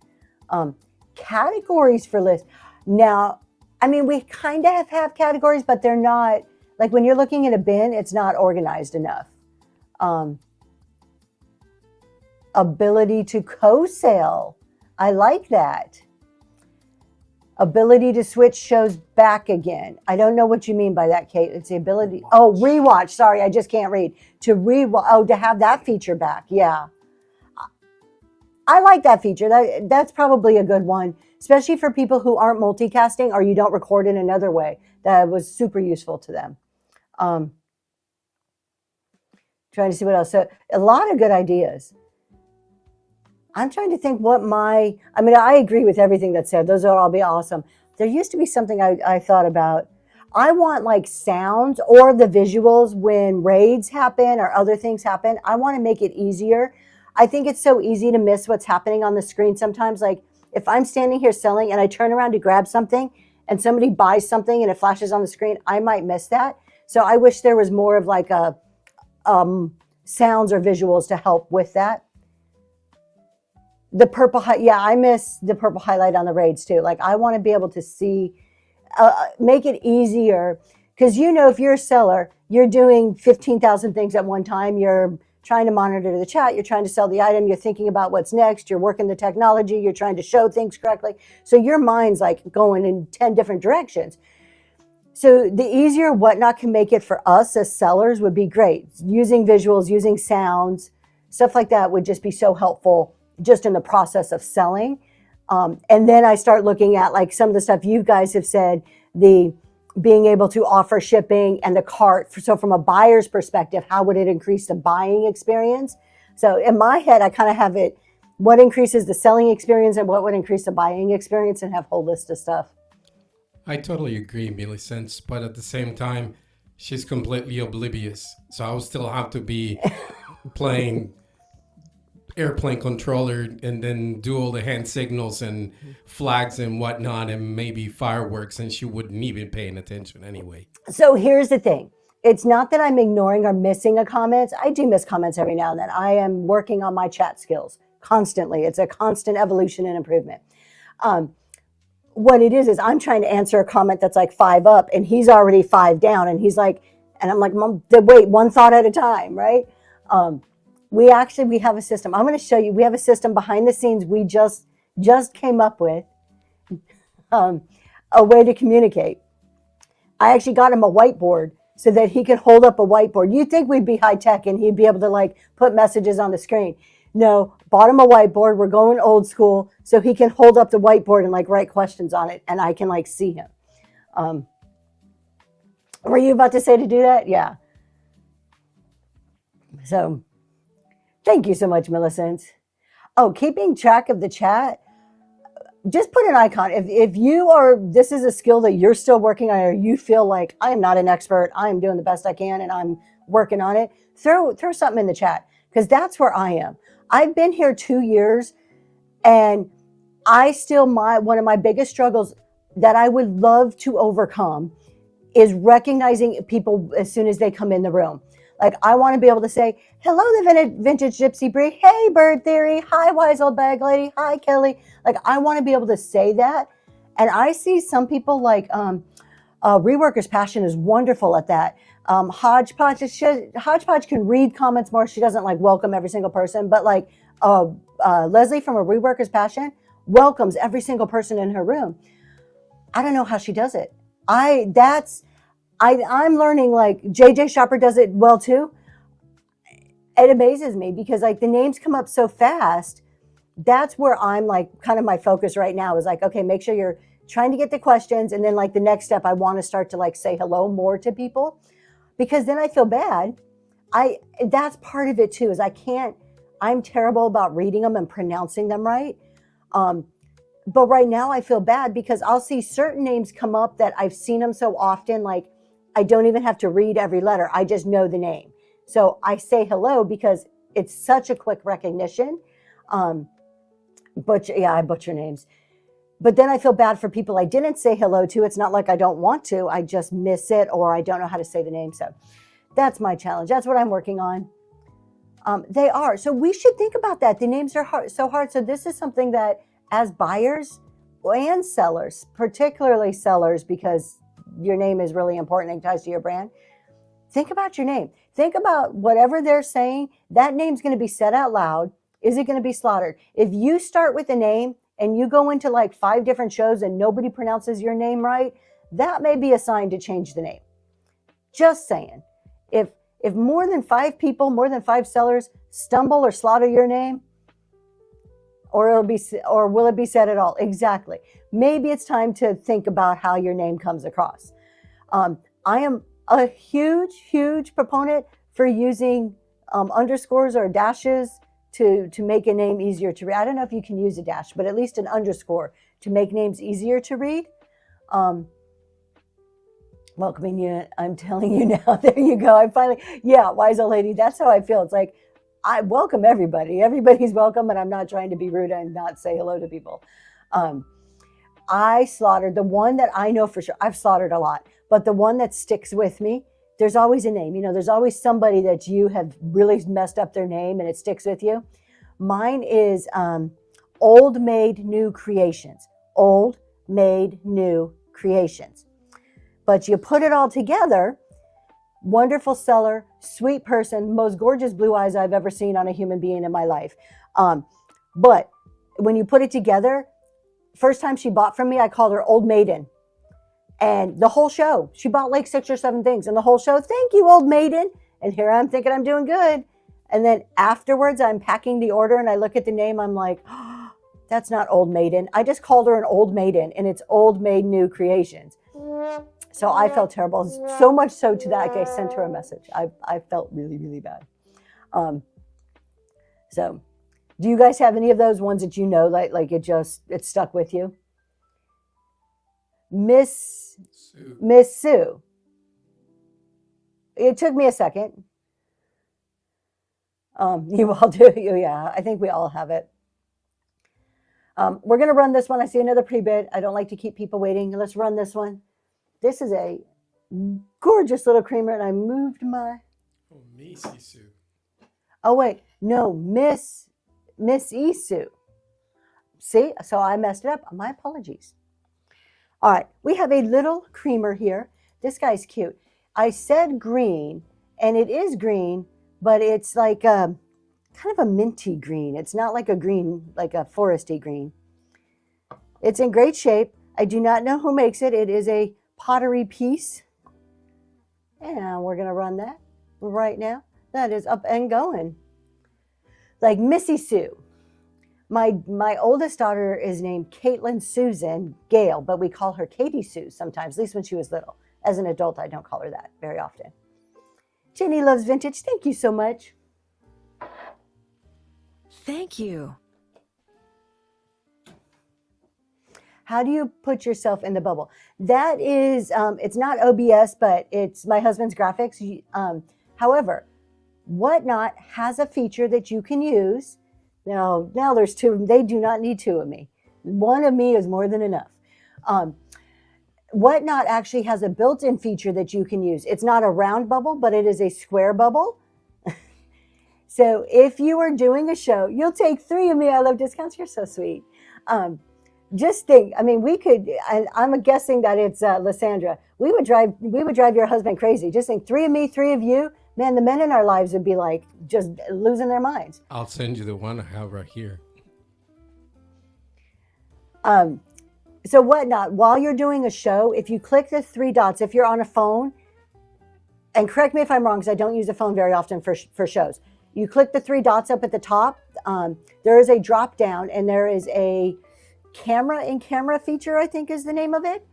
Categories for lists. Now, I mean, we kind of have categories, but they're not, like when you're looking at a bin, it's not organized enough. Ability to co-sale. I like that. Ability to switch shows back again. I don't know what you mean by that, Kate. It's the ability. Oh, rewatch. Sorry, I just can't read. To rewatch. Oh, to have that feature back. Yeah. I like that feature. That's probably a good one, especially for people who aren't multicasting or you don't record in another way. That was super useful to them. Trying to see what else. So a lot of good ideas. I'm trying to think I agree with everything that's said. Those will all be awesome. There used to be something I thought about. I want like sounds or the visuals when raids happen or other things happen. I want to make it easier. I think it's so easy to miss what's happening on the screen sometimes. Like if I'm standing here selling and I turn around to grab something and somebody buys something and it flashes on the screen, I might miss that. So I wish there was more of like a sounds or visuals to help with that. The purple, I miss the purple highlight on the raids too. Like I want to be able to see, make it easier. Because if you're a seller, you're doing 15,000 things at one time. You're trying to monitor the chat. You're trying to sell the item. You're thinking about what's next. You're working the technology. You're trying to show things correctly. So your mind's like going in 10 different directions. So the easier Whatnot can make it for us as sellers would be great. Using visuals, using sounds, stuff like that would just be so helpful just in the process of selling. And then I start looking at like some of the stuff you guys have said, the being able to offer shipping and the cart. So from a buyer's perspective, how would it increase the buying experience? So in my head, I kind of have it, what increases the selling experience and what would increase the buying experience, and have a whole list of stuff. I totally agree, Millicent, but at the same time, she's completely oblivious. So I'll still have to be playing airplane controller and then do all the hand signals and flags and whatnot and maybe fireworks, and she wouldn't even paying attention anyway. So here's the thing. It's not that I'm ignoring or missing a comment. I do miss comments every now and then. I am working on my chat skills constantly. It's a constant evolution and improvement. What it is I'm trying to answer a comment that's like 5 up and he's already 5 down, and he's like, and I'm like, Mom, wait, one thought at a time, right? We have a system. I'm going to show you. We have a system behind the scenes we just came up with, a way to communicate. I actually got him a whiteboard so that he could hold up a whiteboard. You'd think we'd be high tech and he'd be able to like put messages on the screen. No, bought him a whiteboard. We're going old school so he can hold up the whiteboard and like write questions on it, and I can like see him. Were you about to say to do that? Yeah. So thank you so much, Millicent. Oh, keeping track of the chat. Just put an icon. If you are, this is a skill that you're still working on, or you feel like I am not an expert, I am doing the best I can and I'm working on it, throw something in the chat, because that's where I am. I've been here 2 years, and I still, one of my biggest struggles that I would love to overcome is recognizing people as soon as they come in the room. Like, I want to be able to say, hello, the vintage Gypsy Brie. Hey, Bird Theory. Hi, Wise Old Bag Lady. Hi, Kelly. Like, I want to be able to say that. And I see some people like Reworkers Passion is wonderful at that. Hodgepodge can read comments more. She doesn't like welcome every single person, but like Leslie from a Reworkers Passion welcomes every single person in her room. I don't know how she does it. I'm learning, like JJ Shopper does it well too. It amazes me because like the names come up so fast. That's where I'm like, kind of my focus right now is like, okay, make sure you're trying to get the questions. And then like the next step, I want to start to like say hello more to people, because then I feel bad. That's part of it too, is I'm terrible about reading them and pronouncing them right. But right now I feel bad because I'll see certain names come up that I've seen them so often, like I don't even have to read every letter. I just know the name. So I say hello because it's such a quick recognition. I butcher names. But then I feel bad for people I didn't say hello to. It's not like I don't want to. I just miss it, or I don't know how to say the name. So that's my challenge. That's what I'm working on. They are. So we should think about that. The names are so hard. So this is something that as buyers and sellers, particularly sellers, because your name is really important and ties to your brand, think about your name. Think about whatever they're saying. That name's going to be said out loud. Is it going to be slaughtered? If you start with a name and you go into like 5 different shows and nobody pronounces your name right, that may be a sign to change the name. Just saying. If more than 5 people, more than 5 sellers stumble or slaughter your name, or will it be said at all? Exactly. Maybe it's time to think about how your name comes across. I am a huge proponent for using underscores or dashes to make a name easier to read. I don't know if you can use a dash, but at least an underscore to make names easier to read. Welcoming you, I'm telling you now, there you go. Wise old lady, that's how I feel. It's like, I welcome everybody. Everybody's welcome, and I'm not trying to be rude and not say hello to people. I slaughtered the one that I know for sure. I've slaughtered a lot, but the one that sticks with me, there's always a name. There's always somebody that you have really messed up their name and it sticks with you. Mine is Old Made New Creations. Old Made New Creations. But you put it all together, wonderful seller, sweet person, most gorgeous blue eyes I've ever seen on a human being in my life. But when you put it together, first time she bought from me, I called her Old Maiden. And the whole show, she bought like 6 or 7 things. And the whole show, thank you, Old Maiden. And here I'm thinking I'm doing good. And then afterwards, I'm packing the order and I look at the name. I'm like, oh, that's not Old Maiden. I just called her an Old Maiden, and it's Old Made New Creations. So I felt terrible, so much so to that I sent her a message. I felt really bad. So do you guys have any of those ones that like it stuck with you? Miss Sue. It took me a second. You all do. Yeah, I think we all have it. We're going to run this one. I see another pre-bid. I don't like to keep people waiting. Let's run this one. This is a gorgeous little creamer, and I moved my... Oh, Macy Sue. Oh, wait. No, Miss Isu. See? So I messed it up. My apologies. All right. We have a little creamer here. This guy's cute. I said green, and it is green, but it's like kind of a minty green. It's not like a green, like a foresty green. It's in great shape. I do not know who makes it. It is a pottery piece. And we're going to run that right now. That is up and going. Like Missy Sue. My oldest daughter is named Caitlin Susan Gale, but we call her Katie Sue sometimes, at least when she was little. As an adult, I don't call her that very often. Jenny Loves Vintage, thank you so much. Thank you. How do you put yourself in the bubble? That is, it's not OBS, but it's my husband's graphics. However, Whatnot has a feature that you can use. Now there's 2 of them. They do not need 2 of me. 1 of me is more than enough. Whatnot actually has a built-in feature that you can use. It's not a round bubble, but it is a square bubble. So if you are doing a show, you'll take 3 of me. I love discounts. You're so sweet. Just think. I mean, we could. I'm guessing that it's Lysandra. We would drive your husband crazy. Just think, 3 of me, 3 of you. Man, the men in our lives would be like just losing their minds. I'll send you the one I have right here. So Whatnot, while you're doing a show, if you click the 3 dots, if you're on a phone, and correct me if I'm wrong because I don't use a phone very often for shows. You click the 3 dots up at the top. There is a drop down, and there is a camera feature, I think is the name of it,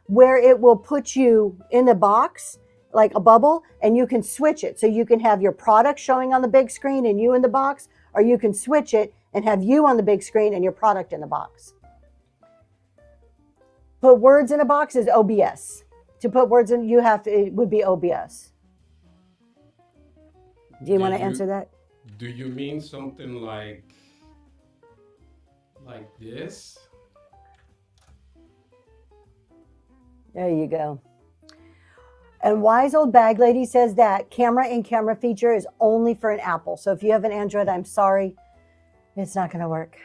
where it will put you in the box like a bubble, and you can switch it. So you can have your product showing on the big screen and you in the box, or you can switch it and have you on the big screen and your product in the box. Put words in a box is OBS. To put words in, it would be OBS. Do you want to answer that? Do you mean something like this? There you go. And Wise Old Bag Lady says that camera feature is only for an Apple. So if you have an Android, I'm sorry, it's not going to work.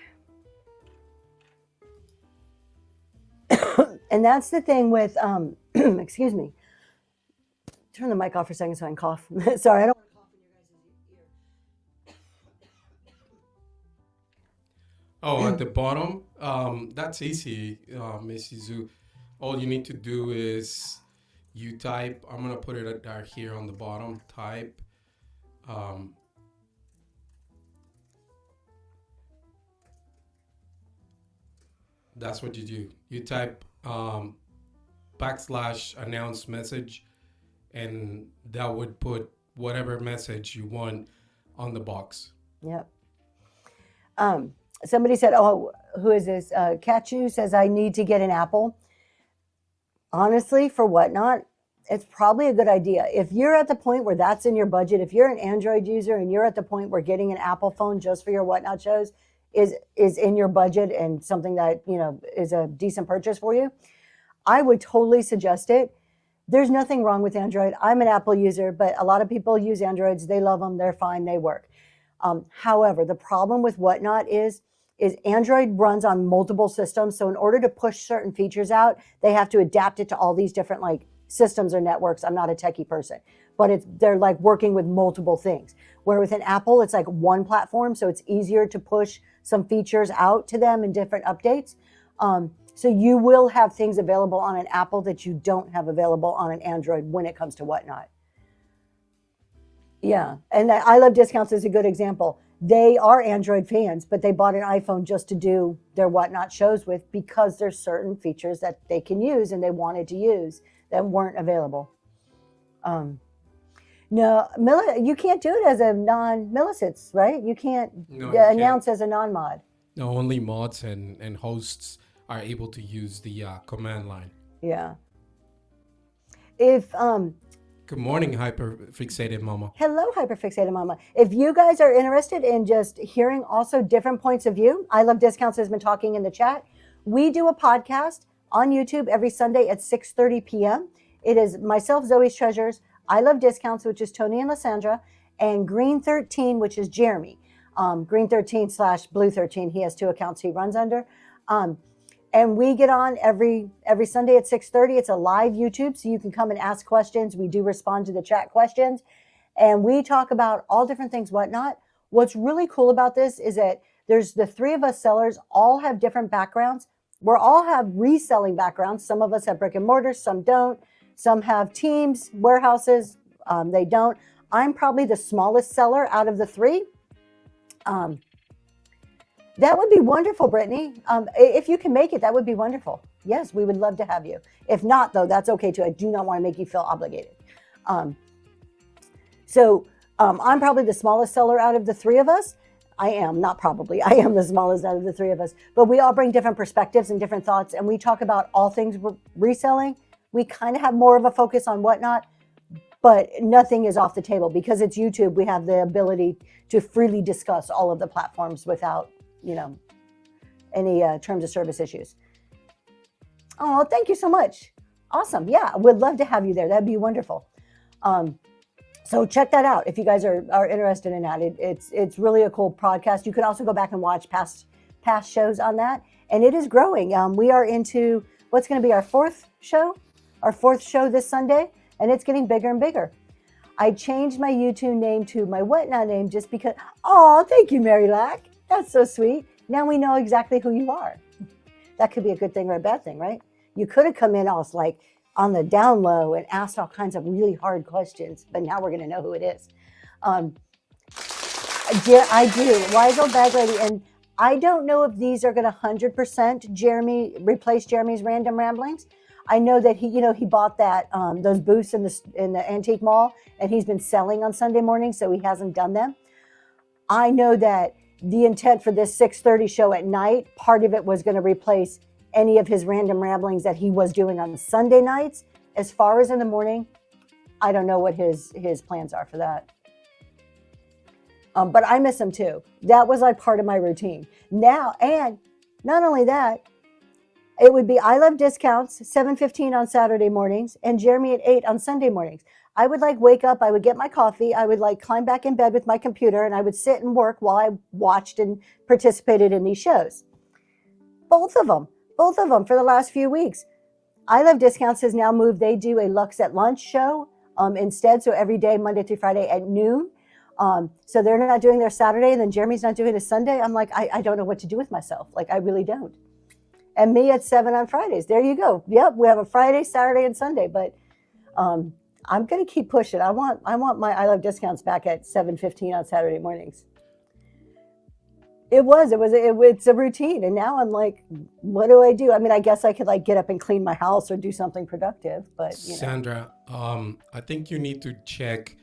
And that's the thing with, excuse me. Turn the mic off for a second so I can cough. Sorry, I don't want to cough in your guys' ear. Oh, at the bottom, that's easy, Missy Zoo. All you need to do is you type, I'm going to put it down here on the bottom, type, that's what you do. You type /announce message, and that would put whatever message you want on the box. Yep. Somebody said, oh, who is this? Kachu says, I need to get an Apple. Honestly, for Whatnot, it's probably a good idea. If you're at the point where that's in your budget, if you're an Android user and you're at the point where getting an Apple phone just for your Whatnot shows is in your budget and something that, is a decent purchase for you, I would totally suggest it. There's nothing wrong with Android. I'm an Apple user, but a lot of people use Androids. They love them. They're fine. They work. However, the problem with Whatnot is Android runs on multiple systems. So in order to push certain features out, they have to adapt it to all these different systems or networks. I'm not a techie person, but they're working with multiple things. Where with an Apple, it's one platform. So it's easier to push some features out to them in different updates. So you will have things available on an Apple that you don't have available on an Android when it comes to Whatnot. Yeah. And I Love Discounts is a good example. They are Android fans, but they bought an iPhone just to do their Whatnot shows with because there's certain features that they can use and they wanted to use that weren't available. No, you can't do it as a non-Millicents, right? You can't announce as a non-mod. No, only mods and hosts are able to use the command line. Yeah. Good morning, Hyperfixated Mama. Hello, Hyperfixated Mama. If you guys are interested in just hearing also different points of view, I Love Discounts has been talking in the chat. We do a podcast on YouTube every Sunday at 6:30 p.m. It is myself, Zoe's Treasures, I Love Discounts, which is Tony and Lysandra, and Green 13, which is Jeremy. Green 13 / Blue 13. He has 2 accounts he runs under. And we get on every Sunday at 6:30. It's a live YouTube, so you can come and ask questions. We do respond to the chat questions. And we talk about all different things, Whatnot. What's really cool about this is that there's the 3 of us sellers all have different backgrounds. We all have reselling backgrounds. Some of us have brick and mortar, some don't. Some have teams, warehouses, they don't. I'm probably the smallest seller out of the 3. That would be wonderful, Brittany. If you can make it, that would be wonderful. Yes, we would love to have you. If not, though, that's okay too. I do not want to make you feel obligated. I'm probably the smallest seller out of the 3 of us. I am the smallest out of the 3 of us. But we all bring different perspectives and different thoughts, and we talk about all things reselling. We kind of have more of a focus on Whatnot, but nothing is off the table because it's YouTube. We have the ability to freely discuss all of the platforms without any terms of service issues. Oh, thank you so much. Awesome. Yeah, would love to have you there. That'd be wonderful. So check that out if you guys are interested in that. It's really a cool podcast. You can also go back and watch past shows on that, and it is growing. We are into what's going to be our fourth show this Sunday, and it's getting bigger and bigger. I changed my YouTube name to my Whatnot name just because. Oh, thank you, Mary Lack. That's so sweet. Now we know exactly who you are. That could be a good thing or a bad thing, right? You could have come in all like on the down low and asked all kinds of really hard questions, but now we're going to know who it is. I do. Wise Old Bag Lady. And I don't know if these are going to 100% replace Jeremy's Random Ramblings. I know that he bought that those booths in the antique mall, and he's been selling on Sunday mornings, so he hasn't done them. I know that the intent for this 6:30 show at night, part of it was going to replace any of his Random Ramblings that he was doing on Sunday nights. As far as in the morning, I don't know what his plans are for that. But I miss him too. That was like part of my routine. Now, and not only that, it would be I Love Discounts, 7:15 on Saturday mornings, and Jeremy at 8 on Sunday mornings. I would wake up, I would get my coffee, I would climb back in bed with my computer, and I would sit and work while I watched and participated in these shows. Both of them for the last few weeks. I Love Discounts has now moved. They do a Lux at Lunch show instead. So every day, Monday through Friday at noon. So they're not doing their Saturday, and then Jeremy's not doing his Sunday. I'm like, I don't know what to do with myself. I really don't. And me at 7 on Fridays. There you go. Yep, we have a Friday, Saturday, and Sunday. But I'm going to keep pushing. I want my I Love Discounts back at 7:15 on Saturday mornings. It's a routine. And now I'm like, what do I do? I mean, I guess I could get up and clean my house or do something productive, but Sandra, I think you need to check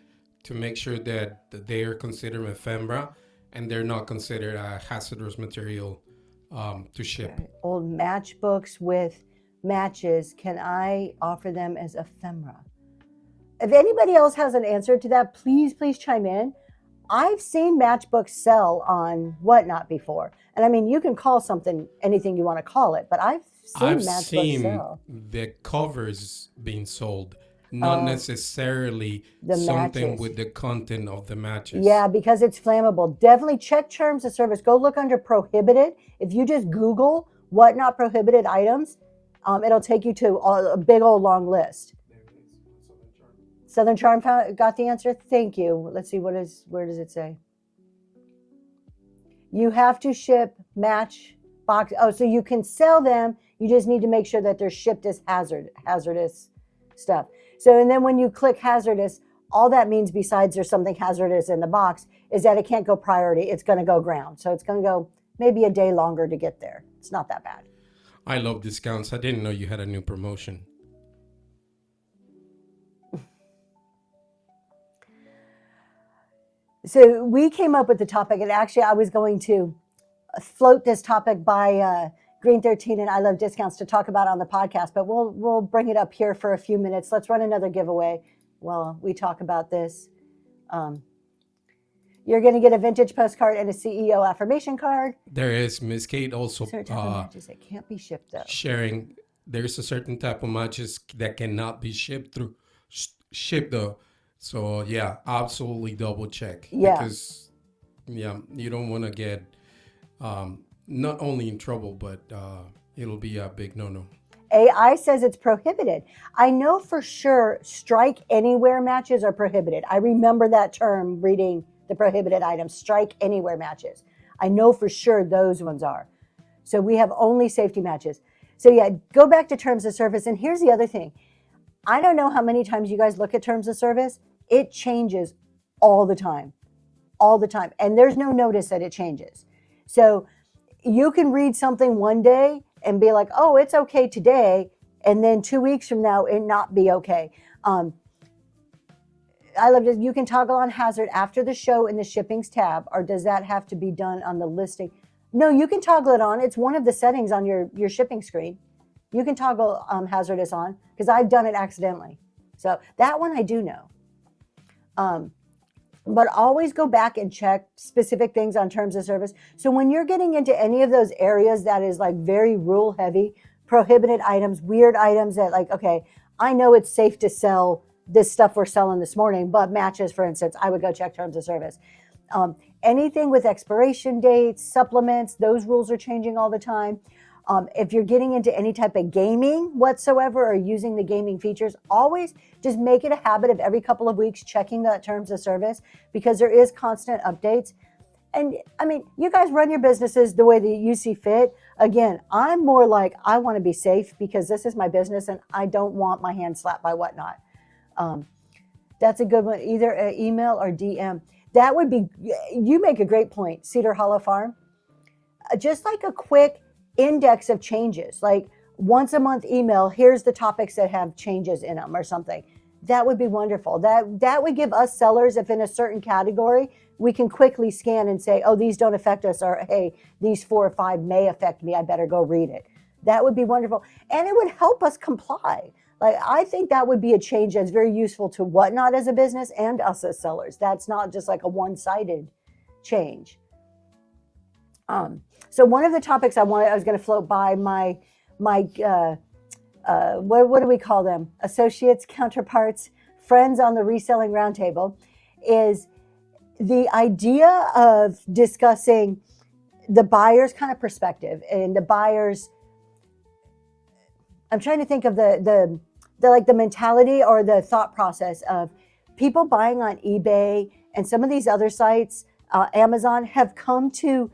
to make sure that they are considered ephemera and they're not considered a hazardous material to ship. Old matchbooks with matches, can I offer them as ephemera? If anybody else has an answer to that, please chime in. I've seen matchbooks sell on Whatnot before. And I mean, you can call something anything you want to call it, but I've seen matchbooks sell. The covers being sold, not necessarily the something matches with the content of the matches. Yeah, because it's flammable. Definitely check terms of service. Go look under prohibited. If you just Google Whatnot prohibited items, it'll take you to a big old long list. Southern Charm got the answer. Thank you. Let's see where does it say? You have to ship match box. Oh, so you can sell them. You just need to make sure that they're shipped as hazardous stuff. So, and then when you click hazardous, all that means, besides there's something hazardous in the box, is that it can't go priority. It's going to go ground. So it's going to go maybe a day longer to get there. It's not that bad. I Love Discounts. I didn't know you had a new promotion. So we came up with the topic, and actually I was going to float this topic by Green 13 and I Love Discounts to talk about on the podcast, but we'll bring it up here for a few minutes. Let's run another giveaway while we talk about this. You're going to get a vintage postcard and a CEO affirmation card. There is Miss Kate also matches that can't be shipped though. Sharing. There's a certain type of matches that cannot be shipped though. So yeah, absolutely double check. Yeah. Because you don't want to get not only in trouble, but it'll be a big no-no. AI says it's prohibited. I know for sure strike anywhere matches are prohibited. I remember that term reading the prohibited items, strike anywhere matches. I know for sure those ones are. So we have only safety matches. So yeah, go back to terms of service. And here's the other thing. I don't know how many times you guys look at terms of service. It changes all the time. And there's no notice that it changes. So you can read something one day and be like, oh, it's okay today. And then 2 weeks from now, it not be okay. I love it. You can toggle on hazard after the show in the shippings tab, or does that have to be done on the listing? No, you can toggle it on. It's one of the settings on your shipping screen. You can toggle hazardous on, because I've done it accidentally. So that one I do know. But always go back and check specific things on terms of service. So when you're getting into any of those areas that is very rule heavy, prohibited items, weird items that like, okay, I know it's safe to sell this stuff we're selling this morning, but matches, for instance, I would go check terms of service. Anything with expiration dates, supplements, those rules are changing all the time. If you're getting into any type of gaming whatsoever or using the gaming features, always just make it a habit of every couple of weeks checking that terms of service, because there is constant updates. And I mean, you guys run your businesses the way that you see fit. Again, I'm more like, I want to be safe because this is my business and I don't want my hand slapped by whatnot. That's a good one, either an email or DM. That would be, you make a great point, Cedar Hollow Farm. Just like a quick index of changes, like once a month email, here's the topics that have changes in them or something. That would be wonderful. That would give us sellers, if in a certain category, we can quickly scan and say, oh, these don't affect us, or hey, these 4 or 5 may affect me, I better go read it. That would be wonderful. And it would help us comply. Like, I think that would be a change that's very useful to Whatnot as a business and us as sellers. That's not just like a one-sided change. So one of the topics I was going to float by my what do we call them? Associates, counterparts, friends on the Reselling Roundtable, is the idea of discussing the buyer's kind of perspective and the buyer's, I'm trying to think of the mentality or the thought process of people buying on eBay and some of these other sites, Amazon, have come to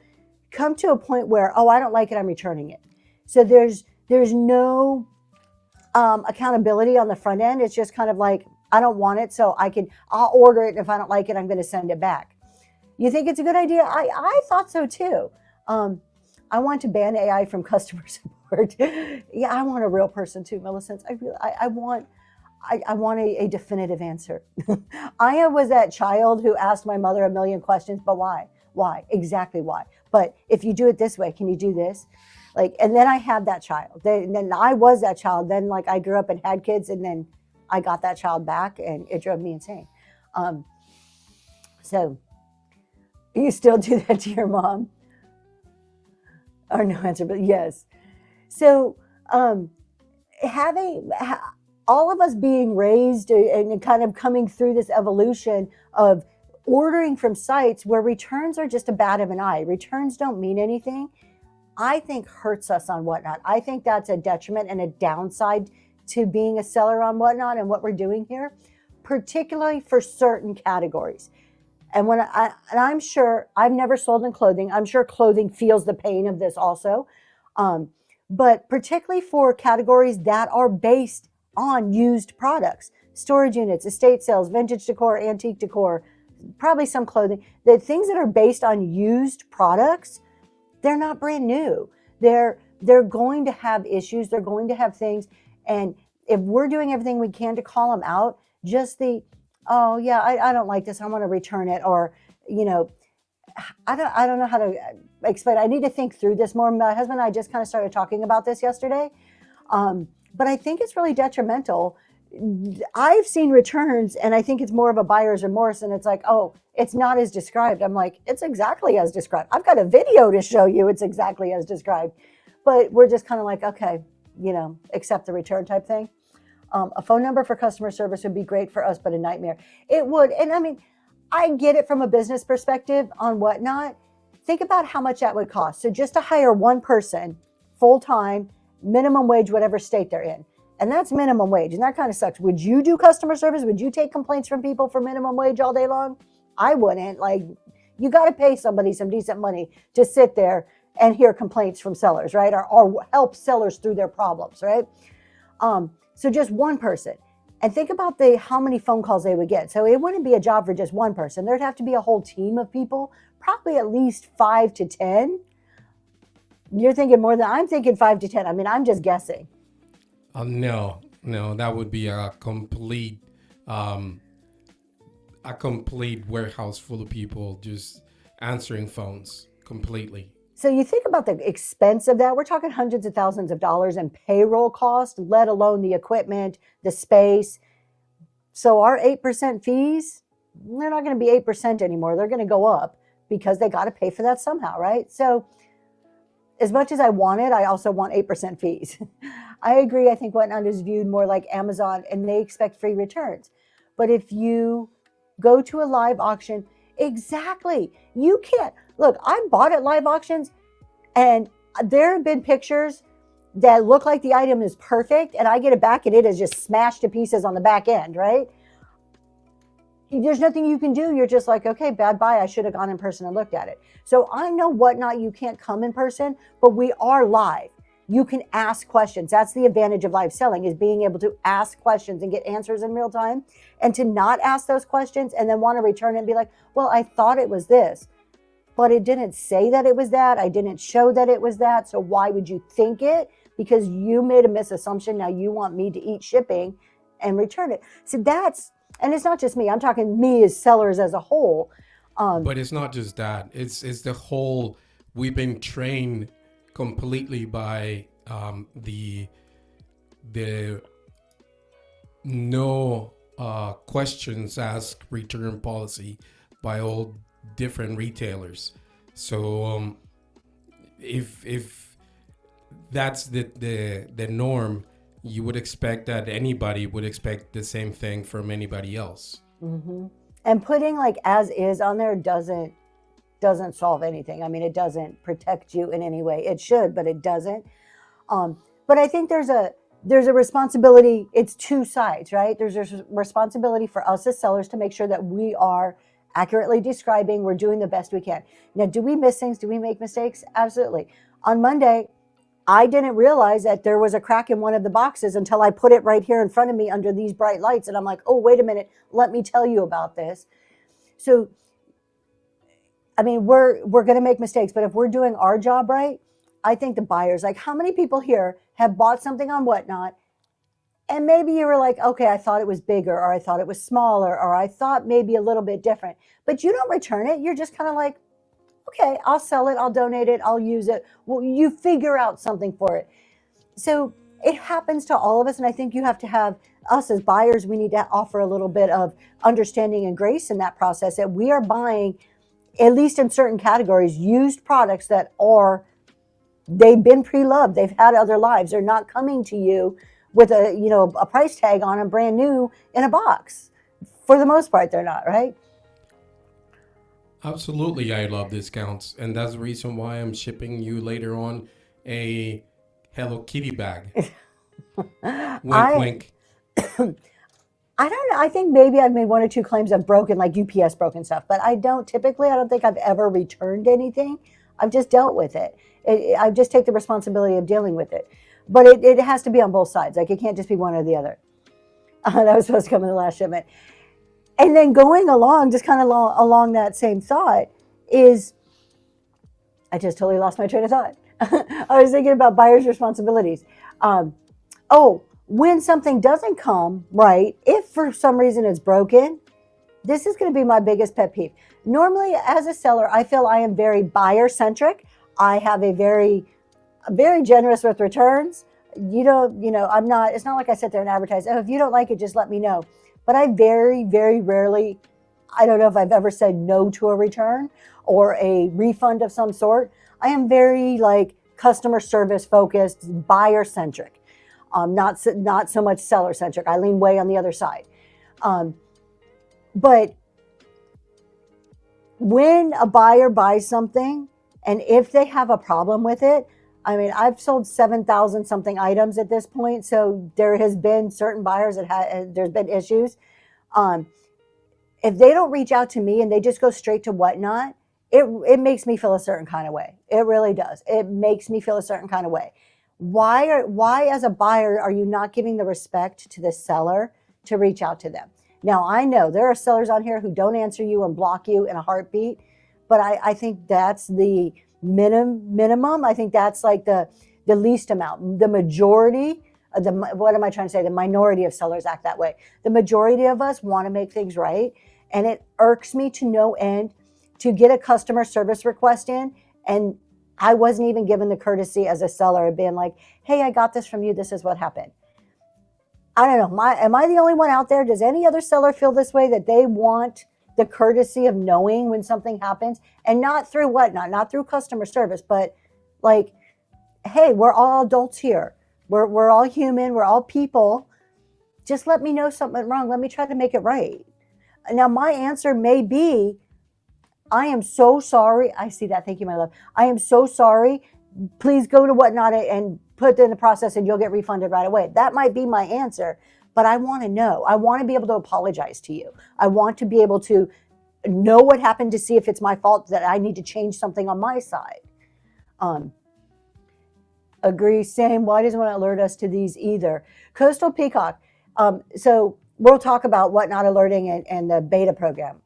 a point where, oh, I don't like it, I'm returning it. So there's no accountability on the front end. It's just kind of like, I don't want it, so I'll order it. And if I don't like it, I'm going to send it back. You think it's a good idea? I thought so too. I want to ban AI from customer support. Yeah, I want a real person too, Millicent. I want a definitive answer. I was that child who asked my mother a million questions, but why? Why? Exactly why? But if you do it this way, can you do this? Like, and then I had that child. Then I was that child. Then like I grew up and had kids, and then I got that child back, and it drove me insane. So you still do that to your mom? Or no answer, but yes. So having all of us being raised and kind of coming through this evolution of ordering from sites where returns are just a bat of an eye. Returns don't mean anything. I think hurts us on Whatnot. I think that's a detriment and a downside to being a seller on Whatnot and what we're doing here, particularly for certain categories. And I'm sure, I've never sold in clothing. I'm sure clothing feels the pain of this also. But particularly for categories that are based on used products, storage units, estate sales, vintage decor, antique decor, probably some clothing, the things that are based on used products, they're not brand new. They're going to have issues. They're going to have things. And if we're doing everything we can to call them out, just oh yeah, I don't like this, I want to return it, or, I don't know how to explain. I need to think through this more. My husband and I just kind of started talking about this yesterday. But I think it's really detrimental. I've seen returns, and I think it's more of a buyer's remorse, and it's like, oh, it's not as described. I'm like, it's exactly as described. I've got a video to show you it's exactly as described. But we're just kind of like, okay, accept the return type thing. A phone number for customer service would be great for us, but a nightmare. It would. And I mean, I get it from a business perspective on Whatnot. Think about how much that would cost. So just to hire one person, full-time, minimum wage, whatever state they're in. And that's minimum wage. And that kind of sucks. Would you do customer service? Would you take complaints from people for minimum wage all day long? I wouldn't. Like, you got to pay somebody some decent money to sit there and hear complaints from sellers, right? Or help sellers through their problems, right? So just one person. And think about how many phone calls they would get. So it wouldn't be a job for just one person. There'd have to be a whole team of people, probably at least 5 to 10. You're thinking more than I'm thinking 5 to 10. I mean, I'm just guessing. No, that would be a complete warehouse full of people just answering phones completely. So you think about the expense of that. We're talking hundreds of thousands of dollars in payroll cost, let alone the equipment, the space. So our 8% fees, they're not going to be 8% anymore. They're going to go up because they got to pay for that somehow, right? So as much as I want it, I also want 8% fees. I agree. I think Whatnot is viewed more like Amazon and they expect free returns. But if you go to a live auction, exactly, you can't. Look, I bought at live auctions and there have been pictures that look like the item is perfect and I get it back and it is just smashed to pieces on the back end, right? There's nothing you can do. You're just like, okay, bad buy. I should have gone in person and looked at it. So I know Whatnot, you can't come in person, but we are live. You can ask questions. That's the advantage of live selling, is being able to ask questions and get answers in real time, and to not ask those questions and then want to return it and be like, well, I thought it was this, but it didn't say that it was that. I didn't show that it was that. So why would you think it? Because you made a misassumption. Now you want me to eat shipping and return it. So that's, and it's not just me. I'm talking me as sellers as a whole. But it's not just that. It's the whole. We've been trained completely by the no questions asked return policy by all different retailers. So if that's the norm, you would expect that anybody would expect the same thing from anybody else. Mm-hmm. And putting like as is on there doesn't solve anything. I mean, it doesn't protect you in any way. It should, but it doesn't. But I think there's a responsibility. It's two sides, right? There's a responsibility for us as sellers to make sure that we are accurately describing, we're doing the best we can. Now, do we miss things? Do we make mistakes? Absolutely. On Monday, I didn't realize that there was a crack in one of the boxes until I put it right here in front of me under these bright lights. And I'm like, oh, wait a minute. Let me tell you about this. So, I mean, we're going to make mistakes, but if we're doing our job right, I think the buyers, like how many people here have bought something on Whatnot and maybe you were like, okay, I thought it was bigger, or I thought it was smaller, or I thought maybe a little bit different, but you don't return it. You're just kind of like, okay, I'll sell it, I'll donate it, I'll use it. Well, you figure out something for it. So it happens to all of us. And I think you have to have, us as buyers, we need to offer a little bit of understanding and grace in that process, that we are buying, at least in certain categories, used products that they've been pre-loved, they've had other lives. They're not coming to you with a price tag on them brand new in a box. For the most part, they're not, right? Absolutely, I love discounts, and that's the reason why I'm shipping you later on a Hello Kitty bag. Wink, wink. I don't know. I think maybe I've made one or two claims of broken, like UPS broken stuff, but I don't think I've ever returned anything. I've just dealt with it. I just take the responsibility of dealing with it. But it has to be on both sides. Like it can't just be one or the other. That was supposed to come in the last shipment. And then going along, just kind of along that same thought is, I just totally lost my train of thought. I was thinking about buyers' responsibilities. When something doesn't come right, if for some reason it's broken, this is going to be my biggest pet peeve. Normally, as a seller, I feel I am very buyer-centric. I have a very generous with returns. I'm not, it's not like I sit there and advertise, oh, if you don't like it, just let me know. But I very, very rarely, I don't know if I've ever said no to a return or a refund of some sort. I am very customer service focused, buyer centric, not so much seller centric. I lean way on the other side. But when a buyer buys something and if they have a problem with it, I mean, I've sold 7,000 something items at this point. So there has been certain buyers that there's been issues. If they don't reach out to me and they just go straight to Whatnot, it makes me feel a certain kind of way. It really does. It makes me feel a certain kind of way. Why as a buyer are you not giving the respect to the seller to reach out to them? Now, I know there are sellers on here who don't answer you and block you in a heartbeat, but I think that's the minimum. I think that's like the least amount. The majority, what am I trying to say? The minority of sellers act that way. The majority of us want to make things right. And it irks me to no end to get a customer service request in. And I wasn't even given the courtesy as a seller of being like, hey, I got this from you. This is what happened. I don't know. Am I the only one out there? Does any other seller feel this way, that they want the courtesy of knowing when something happens, and not through Whatnot, not through customer service, but like hey, we're all adults here. We're all human. We're all people. Just let me know something wrong. Let me try to make it right. Now, my answer may be, I am so sorry. I see that. Thank you, my love. I am so sorry. Please go to Whatnot and put it in the process and you'll get refunded right away. That might be my answer, but I want to know. I want to be able to apologize to you. I want to be able to know what happened to see if it's my fault that I need to change something on my side. Agree, same. Why doesn't it alert us to these either? Coastal Peacock. So we'll talk about Whatnot alerting and the beta program.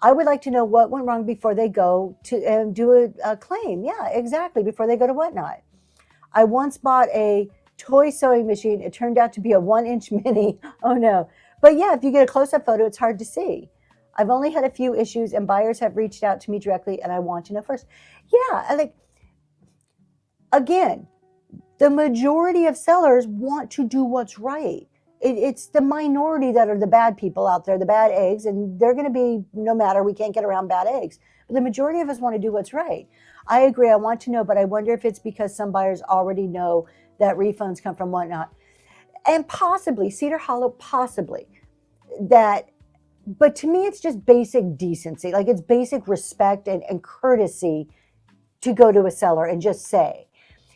I would like to know what went wrong before they go to do a claim. Yeah, exactly. Before they go to Whatnot. I once bought a toy sewing machine. It turned out to be a 1-inch mini. Oh no. But yeah, if you get a close-up photo, it's hard to see. I've only had a few issues and buyers have reached out to me directly and I want to know first. Yeah, again, the majority of sellers want to do what's right. It's the minority that are the bad people out there, the bad eggs, and they're going to be, no matter, we can't get around bad eggs. But the majority of us want to do what's right. I agree. I want to know, but I wonder if it's because some buyers already know that refunds come from Whatnot. And possibly, Cedar Hollow, possibly, that, but to me, it's just basic decency. Like, it's basic respect and courtesy to go to a seller and just say,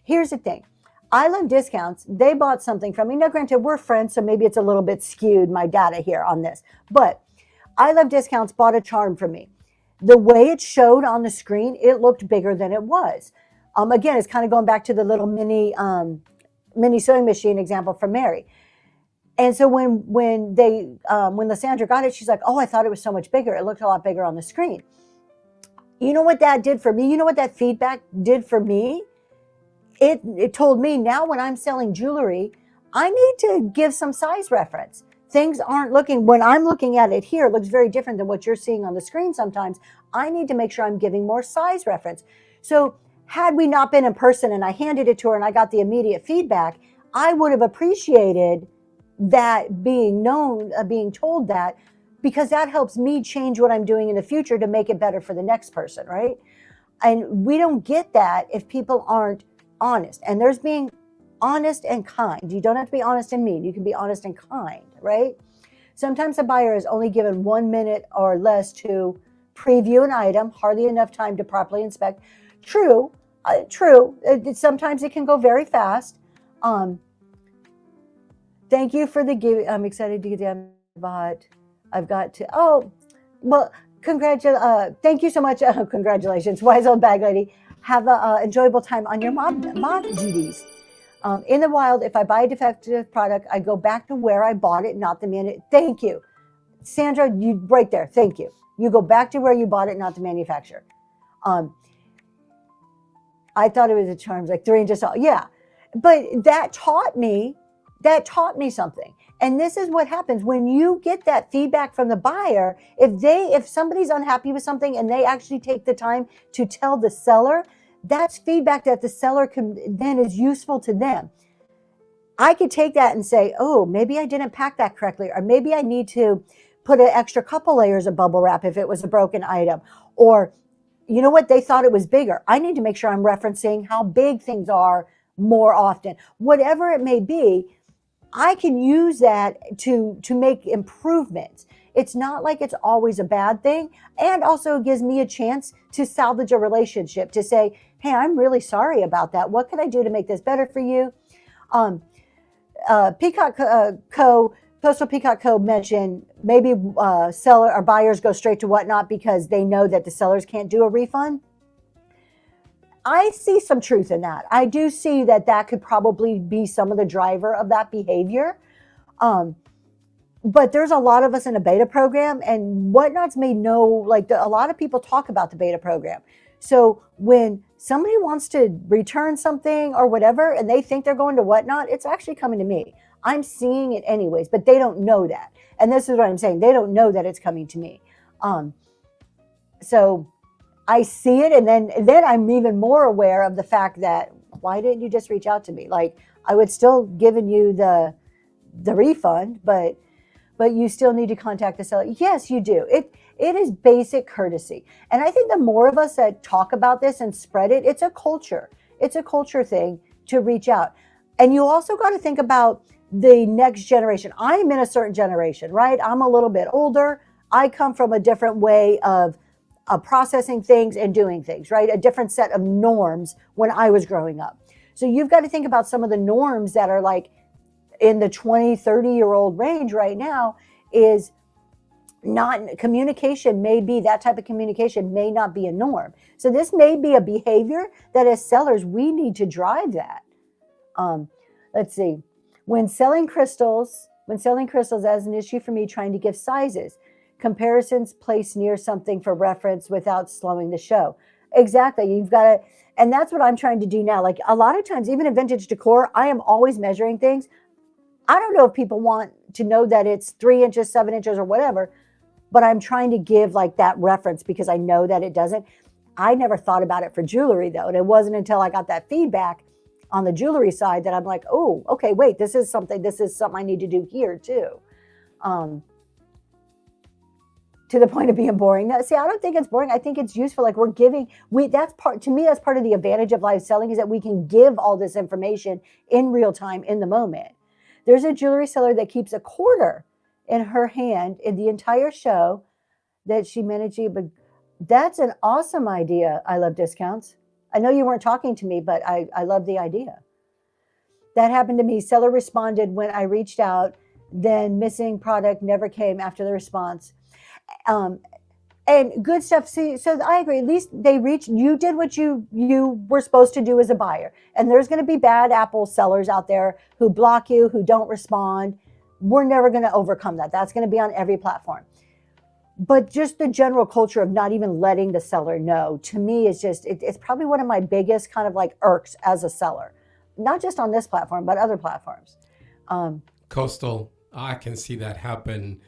here's the thing. I Love Discounts. They bought something from me. Now, granted, we're friends, so maybe it's a little bit skewed, my data here on this. But I Love Discounts bought a charm from me. The way it showed on the screen, it looked bigger than it was. Again, it's kind of going back to the little mini sewing machine example from Mary. And so when Lysandra got it, she's like, oh, I thought it was so much bigger. It looked a lot bigger on the screen. You know what that did for me? You know what that feedback did for me? It told me now when I'm selling jewelry, I need to give some size reference. Things aren't looking, when I'm looking at it here, it looks very different than what you're seeing on the screen sometimes. I need to make sure I'm giving more size reference. So had we not been in person and I handed it to her and I got the immediate feedback, I would have appreciated that being known, being told that, because that helps me change what I'm doing in the future to make it better for the next person, right? And we don't get that if people aren't honest. And there's being honest and kind. You don't have to be honest and mean. You can be honest and kind, right? Sometimes a buyer is only given 1 minute or less to preview an item, hardly enough time to properly inspect. True. Sometimes it can go very fast. Thank you for the give. I'm excited to get the bot. I've got to. Oh, well, thank you so much. Congratulations, wise old bag lady. Have an enjoyable time on your mod duties. In the wild, if I buy a defective product, I go back to where I bought it, not the minute. Thank you, Sandra. You right there. Thank you. You go back to where you bought it, not the manufacturer. I thought it was a charms like 3 inches tall. Yeah, but that taught me something. And this is what happens when you get that feedback from the buyer. If somebody's unhappy with something and they actually take the time to tell the seller, that's feedback that the seller then is useful to them. I could take that and say, oh, maybe I didn't pack that correctly, or maybe I need to put an extra couple layers of bubble wrap if it was a broken item. Or, you know what, they thought it was bigger. I need to make sure I'm referencing how big things are more often. Whatever it may be, I can use that to make improvements. It's not like it's always a bad thing. And also it gives me a chance to salvage a relationship, to say, hey, I'm really sorry about that. What can I do to make this better for you? Peacock Coastal Peacock Co. mentioned maybe seller or buyers go straight to Whatnot because they know that the sellers can't do a refund. I see some truth in that. I do see that could probably be some of the driver of that behavior. But there's a lot of us in a beta program, and Whatnot's made a lot of people talk about the beta program. So when somebody wants to return something or whatever, and they think they're going to Whatnot, it's actually coming to me. I'm seeing it anyways, but they don't know that. And this is what I'm saying. They don't know that it's coming to me. So I see it, and then I'm even more aware of the fact that, why didn't you just reach out to me? Like, I would still given you the refund, but you still need to contact the seller. Yes, you do. It is basic courtesy. And I think the more of us that talk about this and spread it, it's a culture. It's a culture thing to reach out. And you also got to think about the next generation. I'm in a certain generation, right? I'm a little bit older. I come from a different way of processing things and doing things, right? A different set of norms when I was growing up. So you've got to think about some of the norms that are like in the 20, 30-year-old range right now is not communication may be that type of communication may not be a norm. So this may be a behavior that as sellers, we need to drive that. Let's see. When selling crystals as an issue for me trying to give sizes, comparisons placed near something for reference without slowing the show. Exactly. You've got to, and that's what I'm trying to do now. Like a lot of times, even in vintage decor, I am always measuring things. I don't know if people want to know that it's 3 inches, 7 inches or whatever, but I'm trying to give like that reference because I know that it doesn't. I never thought about it for jewelry though. And it wasn't until I got that feedback on the jewelry side that I'm like, oh, okay, wait, this is something I need to do here too. To the point of being boring. Now, see, I don't think it's boring. I think it's useful. Like that's part of the advantage of live selling is that we can give all this information in real time in the moment. There's a jewelry seller that keeps a quarter in her hand in the entire show that she managed to, but that's an awesome idea. I love discounts. I know you weren't talking to me, but I love the idea. That happened to me. Seller responded when I reached out, then missing product never came after the response. And good stuff. See, so I agree. At least you did what you were supposed to do as a buyer. And there's going to be bad apple sellers out there who block you, who don't respond. We're never going to overcome that. That's going to be on every platform. But just the general culture of not even letting the seller know, to me, is just, it's probably one of my biggest kind of like irks as a seller. Not just on this platform, but other platforms. Coastal, I can see that happen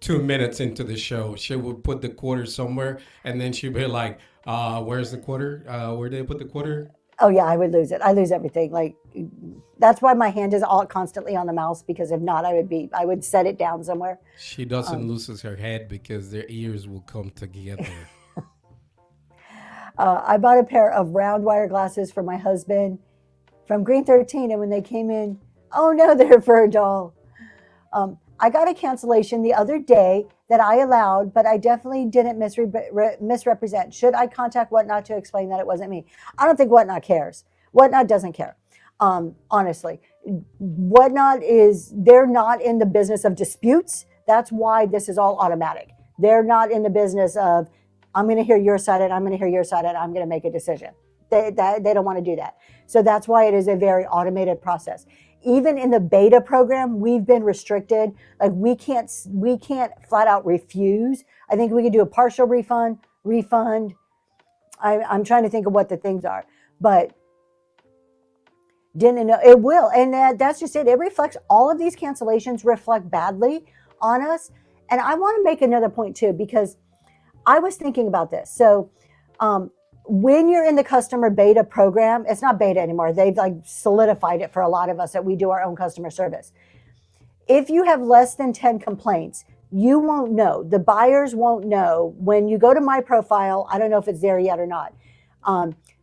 2 minutes into the show. She would put the quarter somewhere, and then she'd be like, where's the quarter? Where did they put the quarter? Oh, yeah, I would lose it. I lose everything. Like, that's why my hand is all constantly on the mouse, because if not, I would set it down somewhere. She doesn't lose her head because their ears will come together. I bought a pair of round wire glasses for my husband from Green 13, and when they came in, oh no, they're for a doll. I got a cancellation the other day that I allowed, but I definitely didn't misrepresent. Should I contact Whatnot to explain that it wasn't me? I don't think Whatnot cares. Whatnot doesn't care. Honestly, they're not in the business of disputes. That's why this is all automatic. They're not in the business of, I'm going to hear your side and I'm going to hear your side and I'm going to make a decision. They don't want to do that. So that's why it is a very automated process. Even in the beta program, we've been restricted. Like we can't flat out refuse. I think we could do a partial refund. I'm trying to think of what the things are, but didn't know it will. And that's just it. It reflects, all of these cancellations reflect badly on us. And I want to make another point too, because I was thinking about this. So, when you're in the customer beta program, it's not beta anymore. They've like solidified it for a lot of us that we do our own customer service. If you have less than 10 complaints, you won't know. The buyers won't know. When you go to my profile, I don't know if it's there yet or not.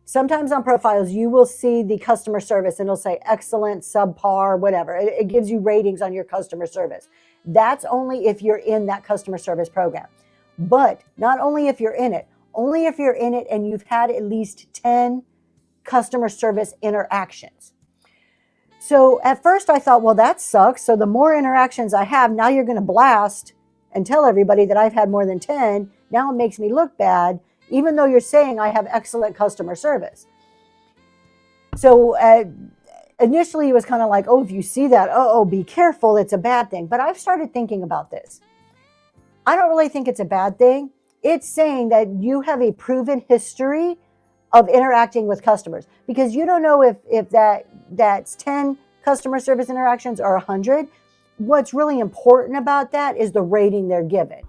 Sometimes on profiles, you will see the customer service and it'll say excellent, subpar, whatever. It gives you ratings on your customer service. That's only if you're in that customer service program. But not only if you're in it, only if you're in it and you've had at least 10 customer service interactions. So at first I thought, well, that sucks. So the more interactions I have, now you're going to blast and tell everybody that I've had more than 10. Now it makes me look bad, even though you're saying I have excellent customer service. So initially it was kind of like, oh, if you see that, be careful, it's a bad thing. But I've started thinking about this. I don't really think it's a bad thing. It's saying that you have a proven history of interacting with customers, because you don't know if that's 10 customer service interactions or 100. What's really important about that is the rating they're given.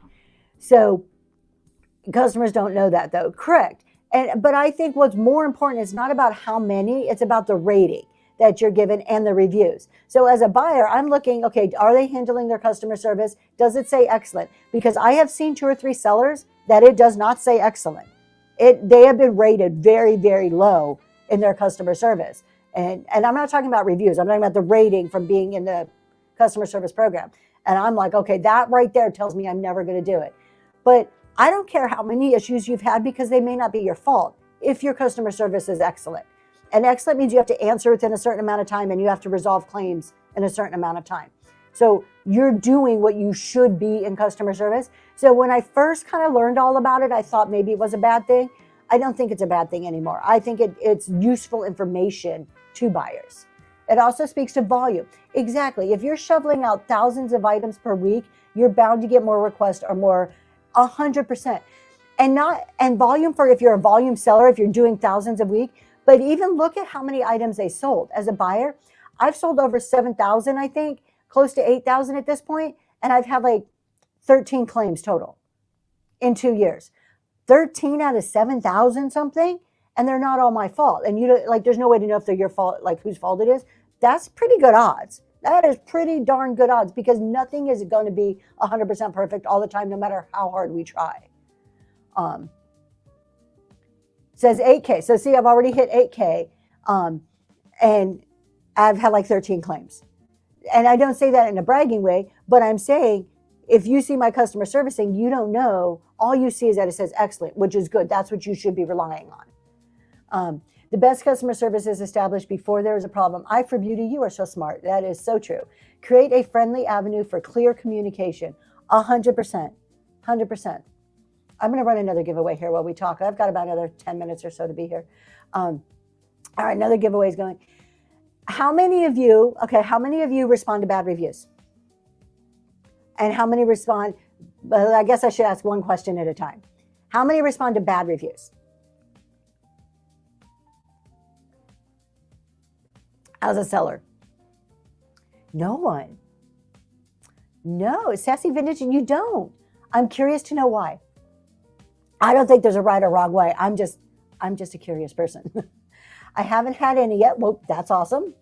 So customers don't know that though. Correct. But I think what's more important is not about how many, it's about the rating that you're given and the reviews. So as a buyer, I'm looking, okay, are they handling their customer service? Does it say excellent? Because I have seen 2 or 3 sellers that it does not say excellent. They have been rated very, very low in their customer service. And I'm not talking about reviews. I'm talking about the rating from being in the customer service program. And I'm like, okay, that right there tells me I'm never going to do it. But I don't care how many issues you've had because they may not be your fault if your customer service is excellent. And excellent means you have to answer within a certain amount of time and you have to resolve claims in a certain amount of time. So you're doing what you should be in customer service. So when I first kind of learned all about it, I thought maybe it was a bad thing. I don't think it's a bad thing anymore. I think it's useful information to buyers. It also speaks to volume. Exactly. If you're shoveling out thousands of items per week, you're bound to get more requests or more, 100%. And volume for if you're a volume seller, if you're doing thousands a week, but even look at how many items they sold. As a buyer, I've sold over 7,000, I think, close to 8,000 at this point, and I've had like 13 claims total in 2 years. 13 out of 7,000 something, and they're not all my fault. And there's no way to know if they're your fault, like whose fault it is. That's pretty good odds. That is pretty darn good odds because nothing is going to be 100% perfect all the time, no matter how hard we try. Says 8K. So see, I've already hit 8K, and I've had like 13 claims. And I don't say that in a bragging way, but I'm saying if you see my customer servicing, you don't know. All you see is that it says excellent, which is good. That's what you should be relying on. The best customer service is established before there is a problem. For beauty, you are so smart. That is so true. Create a friendly avenue for clear communication. 100%. 100%. I'm going to run another giveaway here while we talk. I've got about another 10 minutes or so to be here. All right, another giveaway is going. How many of you respond to bad reviews? And how many respond, well, I guess I should ask one question at a time. How many respond to bad reviews? As a seller? No one. No, Sassy Vintage, and you don't. I'm curious to know why. I don't think there's a right or wrong way. I'm just a curious person. I haven't had any yet. Well, that's awesome.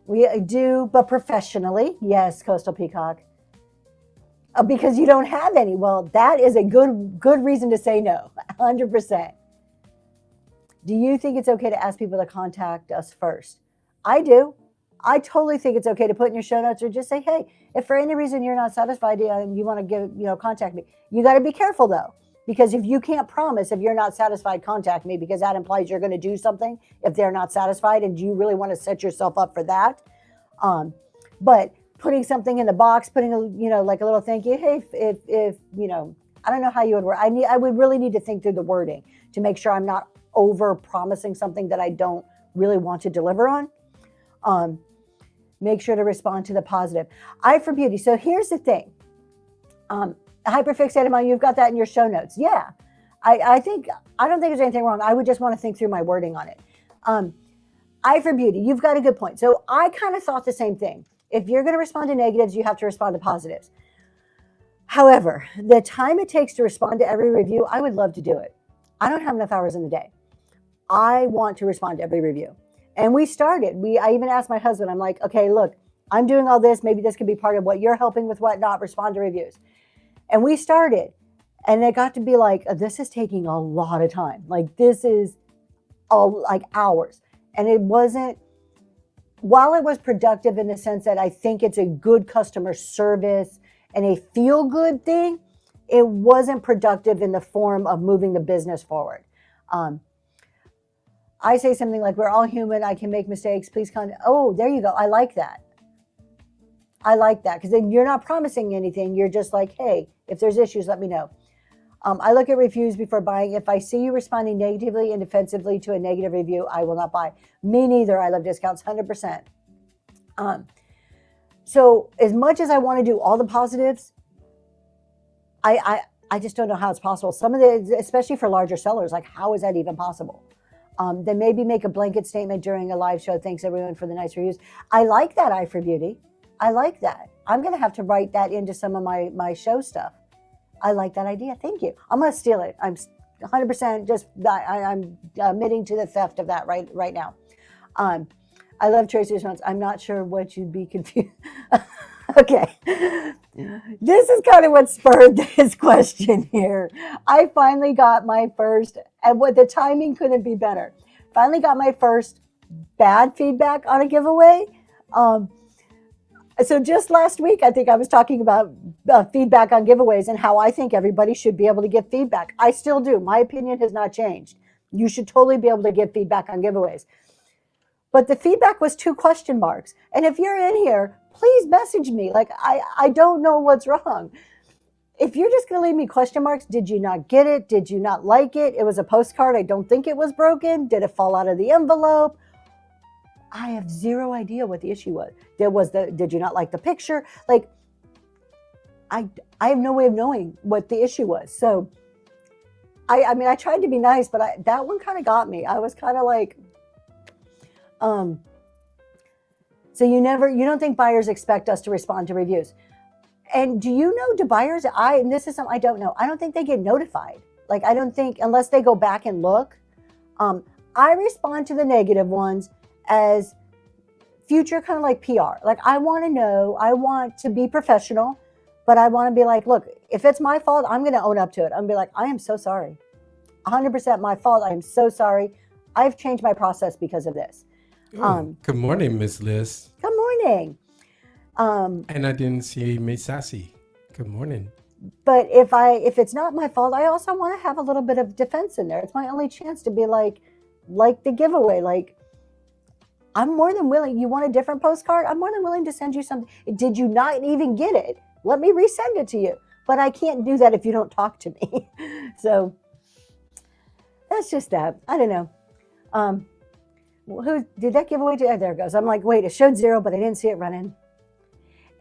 We do, but professionally. Yes, Coastal Peacock. Because you don't have any. Well, that is a good reason to say no. 100%. Do you think it's okay to ask people to contact us first? I do. I totally think it's okay to put in your show notes or just say, hey, if for any reason you're not satisfied and you want to contact me. You got to be careful though. Because if you can't promise, if you're not satisfied, contact me, because that implies you're going to do something if they're not satisfied. And do you really want to set yourself up for that? But putting something in the box, putting like a little thank you. Hey, if I don't know how you would work. I would really need to think through the wording to make sure I'm not over promising something that I don't really want to deliver on. Make sure to respond to the positive. For beauty. So here's the thing. Hyperfixated mind, you've got that in your show notes. Yeah. I don't think there's anything wrong. I would just want to think through my wording on it. For beauty, you've got a good point. So I kind of thought the same thing. If you're going to respond to negatives, you have to respond to positives. However, the time it takes to respond to every review, I would love to do it. I don't have enough hours in the day. I want to respond to every review. And we started. I even asked my husband, I'm like, okay, look, I'm doing all this. Maybe this could be part of what you're helping with, whatnot, respond to reviews. And we started. And it got to be like, this is taking a lot of time. Like, this is like hours. And it wasn't, while it was productive in the sense that I think it's a good customer service and a feel-good thing, it wasn't productive in the form of moving the business forward. I say something like, we're all human. I can make mistakes. Please contact. Oh, there you go. I like that. Because then you're not promising anything. You're just like, hey, if there's issues, let me know. I look at reviews before buying. If I see you responding negatively and defensively to a negative review, I will not buy. Me neither. I love discounts, 100%. So as much as I want to do all the positives, I just don't know how it's possible. Some of the, especially for larger sellers, like how is that even possible? Then maybe make a blanket statement during a live show. Thanks everyone for the nice reviews. I like that for beauty. I like that. I'm going to have to write that into some of my show stuff. I like that idea. Thank you. I'm going to steal it. I'm 100% just, I'm admitting to the theft of that right now. I love Tracy's response. I'm not sure what you'd be confused. Okay. This is kind of what spurred this question here. I finally got my first, and what the timing couldn't be better. finally got my first bad feedback on a giveaway. So just last week, I think I was talking about feedback on giveaways and how I think everybody should be able to give feedback. I still do. My opinion has not changed. You should totally be able to give feedback on giveaways. But the feedback was 2 question marks. And if you're in here, please message me. Like, I don't know what's wrong. If you're just going to leave me question marks, did you not get it? Did you not like it? It was a postcard. I don't think it was broken. Did it fall out of the envelope? I have zero idea what the issue was. Did you not like the picture? Like, I have no way of knowing what the issue was. So, I mean, I tried to be nice, but that one kind of got me. I was kind of like, so you don't think buyers expect us to respond to reviews. And do you know, do buyers, and this is something I don't know, I don't think they get notified. Like, I don't think, unless they go back and look, I respond to the negative ones as future kind of like PR. Like, I want to know, I want to be professional, but I want to be like, look, if it's my fault, I'm going to own up to it. I'm going to be like, I am so sorry. 100% my fault. I am so sorry. I've changed my process because of this. Good morning, Miss Liz. Good morning. And I didn't see Miss Sassy. Good morning. But if it's not my fault, I also want to have a little bit of defense in there. It's my only chance to be like the giveaway, like, I'm more than willing. You want a different postcard? I'm more than willing to send you something. Did you not even get it? Let me resend it to you. But I can't do that if you don't talk to me. So that's just that. I don't know. Who did that giveaway to? Oh, there it goes. I'm like, wait, it showed 0, but I didn't see it running.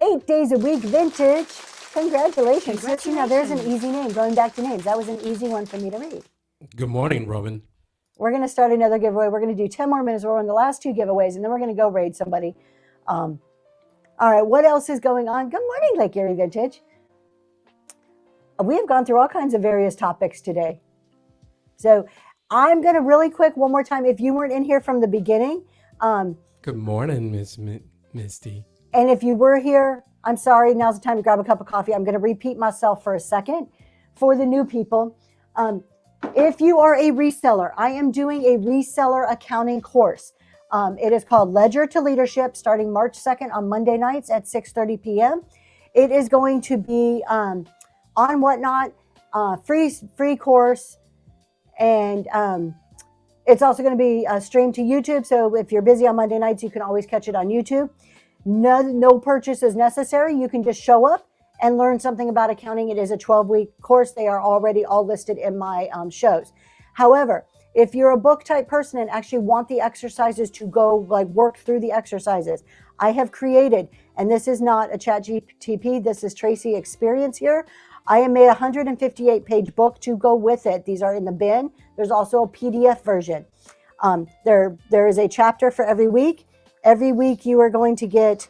8 days a week vintage. Congratulations. So, see, now there's an easy name. Going back to names. That was an easy one for me to read. Good morning, Robin. We're going to start another giveaway. We're going to do 10 more minutes. We're on the last 2 giveaways, and then we're going to go raid somebody. All right, what else is going on? Good morning, Lake Erie Vintage. We have gone through all kinds of various topics today. So I'm going to really quick, one more time, if you weren't in here from the beginning. Good morning, Miss Misty. And if you were here, I'm sorry, now's the time to grab a cup of coffee. I'm going to repeat myself for a second for the new people. If you are a reseller, I am doing a reseller accounting course. It is called Ledger to Leadership, starting March 2nd on Monday nights at 6:30 p.m. It is going to be on Whatnot, free course, and it's also going to be streamed to YouTube. So if you're busy on Monday nights, you can always catch it on YouTube. No purchase is necessary. You can just show up and learn something about accounting. It is a 12-week course. They are already all listed in my shows. However, if you're a book type person and actually want the exercises to go like work through the exercises, I have created, and this is not a ChatGPT, this is Tracy Experience here. I have made a 158-page book to go with it. These are in the bin. There's also a PDF version. There is a chapter for every week. Every week you are going to get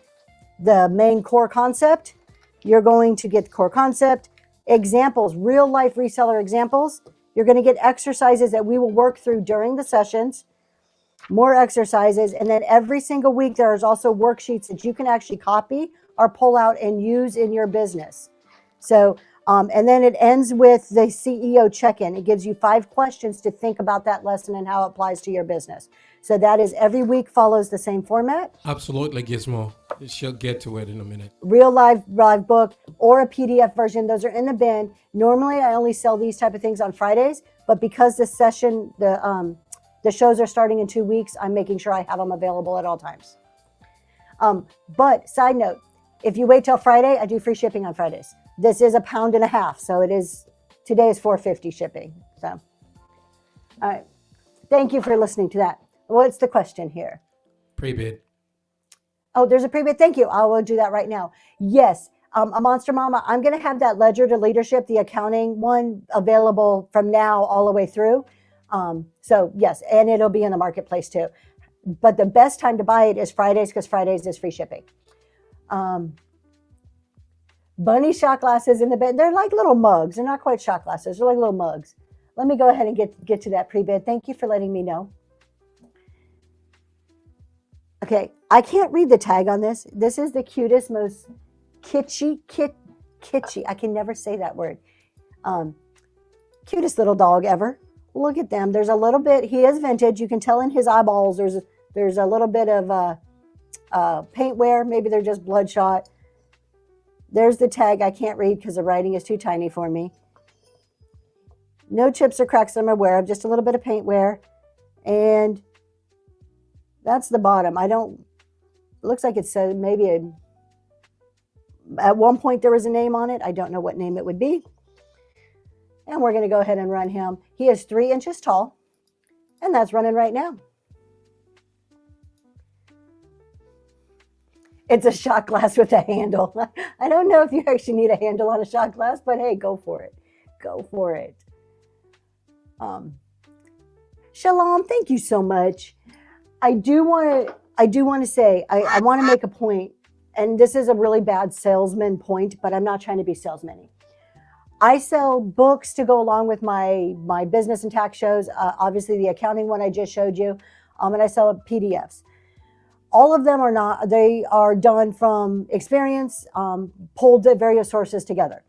the main core concept. You're going to get core concept, examples, real life reseller examples. You're going to get exercises that we will work through during the sessions, more exercises. And then every single week, there is also worksheets that you can actually copy or pull out and use in your business. So, and then it ends with the CEO check-in. It gives you 5 questions to think about that lesson and how it applies to your business. So that is every week follows the same format. Absolutely, Gizmo. She'll get to it in a minute. Real live book or a PDF version. Those are in the bin. Normally, I only sell these type of things on Fridays, but because this session, the shows are starting in 2 weeks, I'm making sure I have them available at all times. But side note, if you wait till Friday, I do free shipping on Fridays. This is £1.50, so it is, today is $4.50 shipping. So, all right. Thank you for listening to that. What's the question here? Pre-bid. Oh, there's a pre-bid. Thank you. I will do that right now. Yes. A Monster Mama, I'm going to have that Ledger to Leadership, the accounting one, available from now all the way through. So yes, and it'll be in the marketplace too. But the best time to buy it is Fridays, because Fridays is free shipping. Bunny shot glasses in the bed. They're like little mugs. They're not quite shot glasses. They're like little mugs. Let me go ahead and get to that pre-bid. Thank you for letting me know. Okay, I can't read the tag on this. This is the cutest, most kitschy. I can never say that word. Cutest little dog ever. Look at them. There's a little bit, he is vintage. You can tell in his eyeballs there's a little bit of paint wear. Maybe they're just bloodshot. There's the tag. I can't read because the writing is too tiny for me. No chips or cracks I'm aware of, just a little bit of paint wear. And that's the bottom. It looks like it says maybe at one point there was a name on it. I don't know what name it would be. And we're going to go ahead and run him. He is 3 inches tall, and that's running right now. It's a shot glass with a handle. I don't know if you actually need a handle on a shot glass, but hey, go for it. Go for it. Shalom, thank you so much. I do want to say, I want to make a point, and this is a really bad salesman point, but I'm not trying to be salesman-y. I sell books to go along with my business and tax shows. Obviously, the accounting one I just showed you, and I sell PDFs. All of them they are done from experience, pulled at various sources together.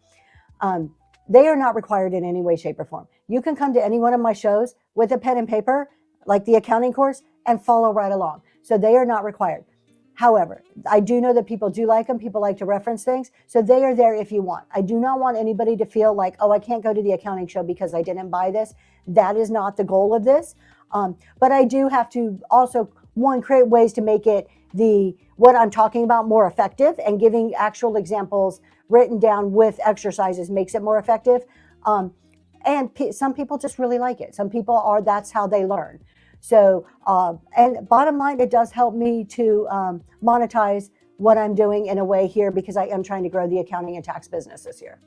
They are not required in any way, shape, or form. You can come to any one of my shows with a pen and paper, like the accounting course, and follow right along. So they are not required. However, I do know that people do like them. People like to reference things. So they are there if you want. I do not want anybody to feel like, oh, I can't go to the accounting show because I didn't buy this. That is not the goal of this. But I do have to also, create ways to make it what I'm talking about more effective, and giving actual examples written down with exercises makes it more effective. And some people just really like it. Some people that's how they learn. So, and bottom line, it does help me to monetize what I'm doing in a way here, because I am trying to grow the accounting and tax business this year.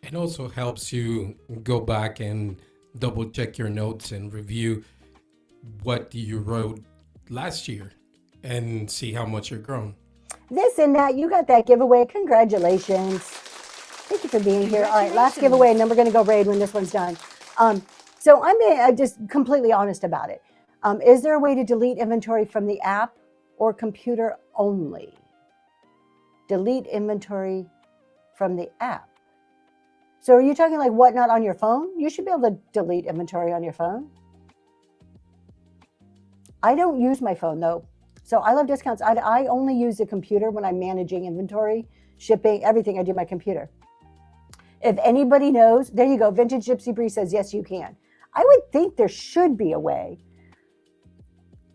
It also helps you go back and double check your notes and review what you wrote last year and see how much you're grown. This and that, you got that giveaway. Congratulations. Thank you for being here. All right, last giveaway, and then we're going to go raid when this one's done. So I'm just completely honest about it. Is there a way to delete inventory from the app or computer only? Delete inventory from the app. So are you talking like Whatnot on your phone? You should be able to delete inventory on your phone. I don't use my phone though. So I love discounts. I only use the computer when I'm managing inventory, shipping, everything. I do my computer. If anybody knows, there you go. Vintage Gypsy Bree says, yes, you can. I would think there should be a way.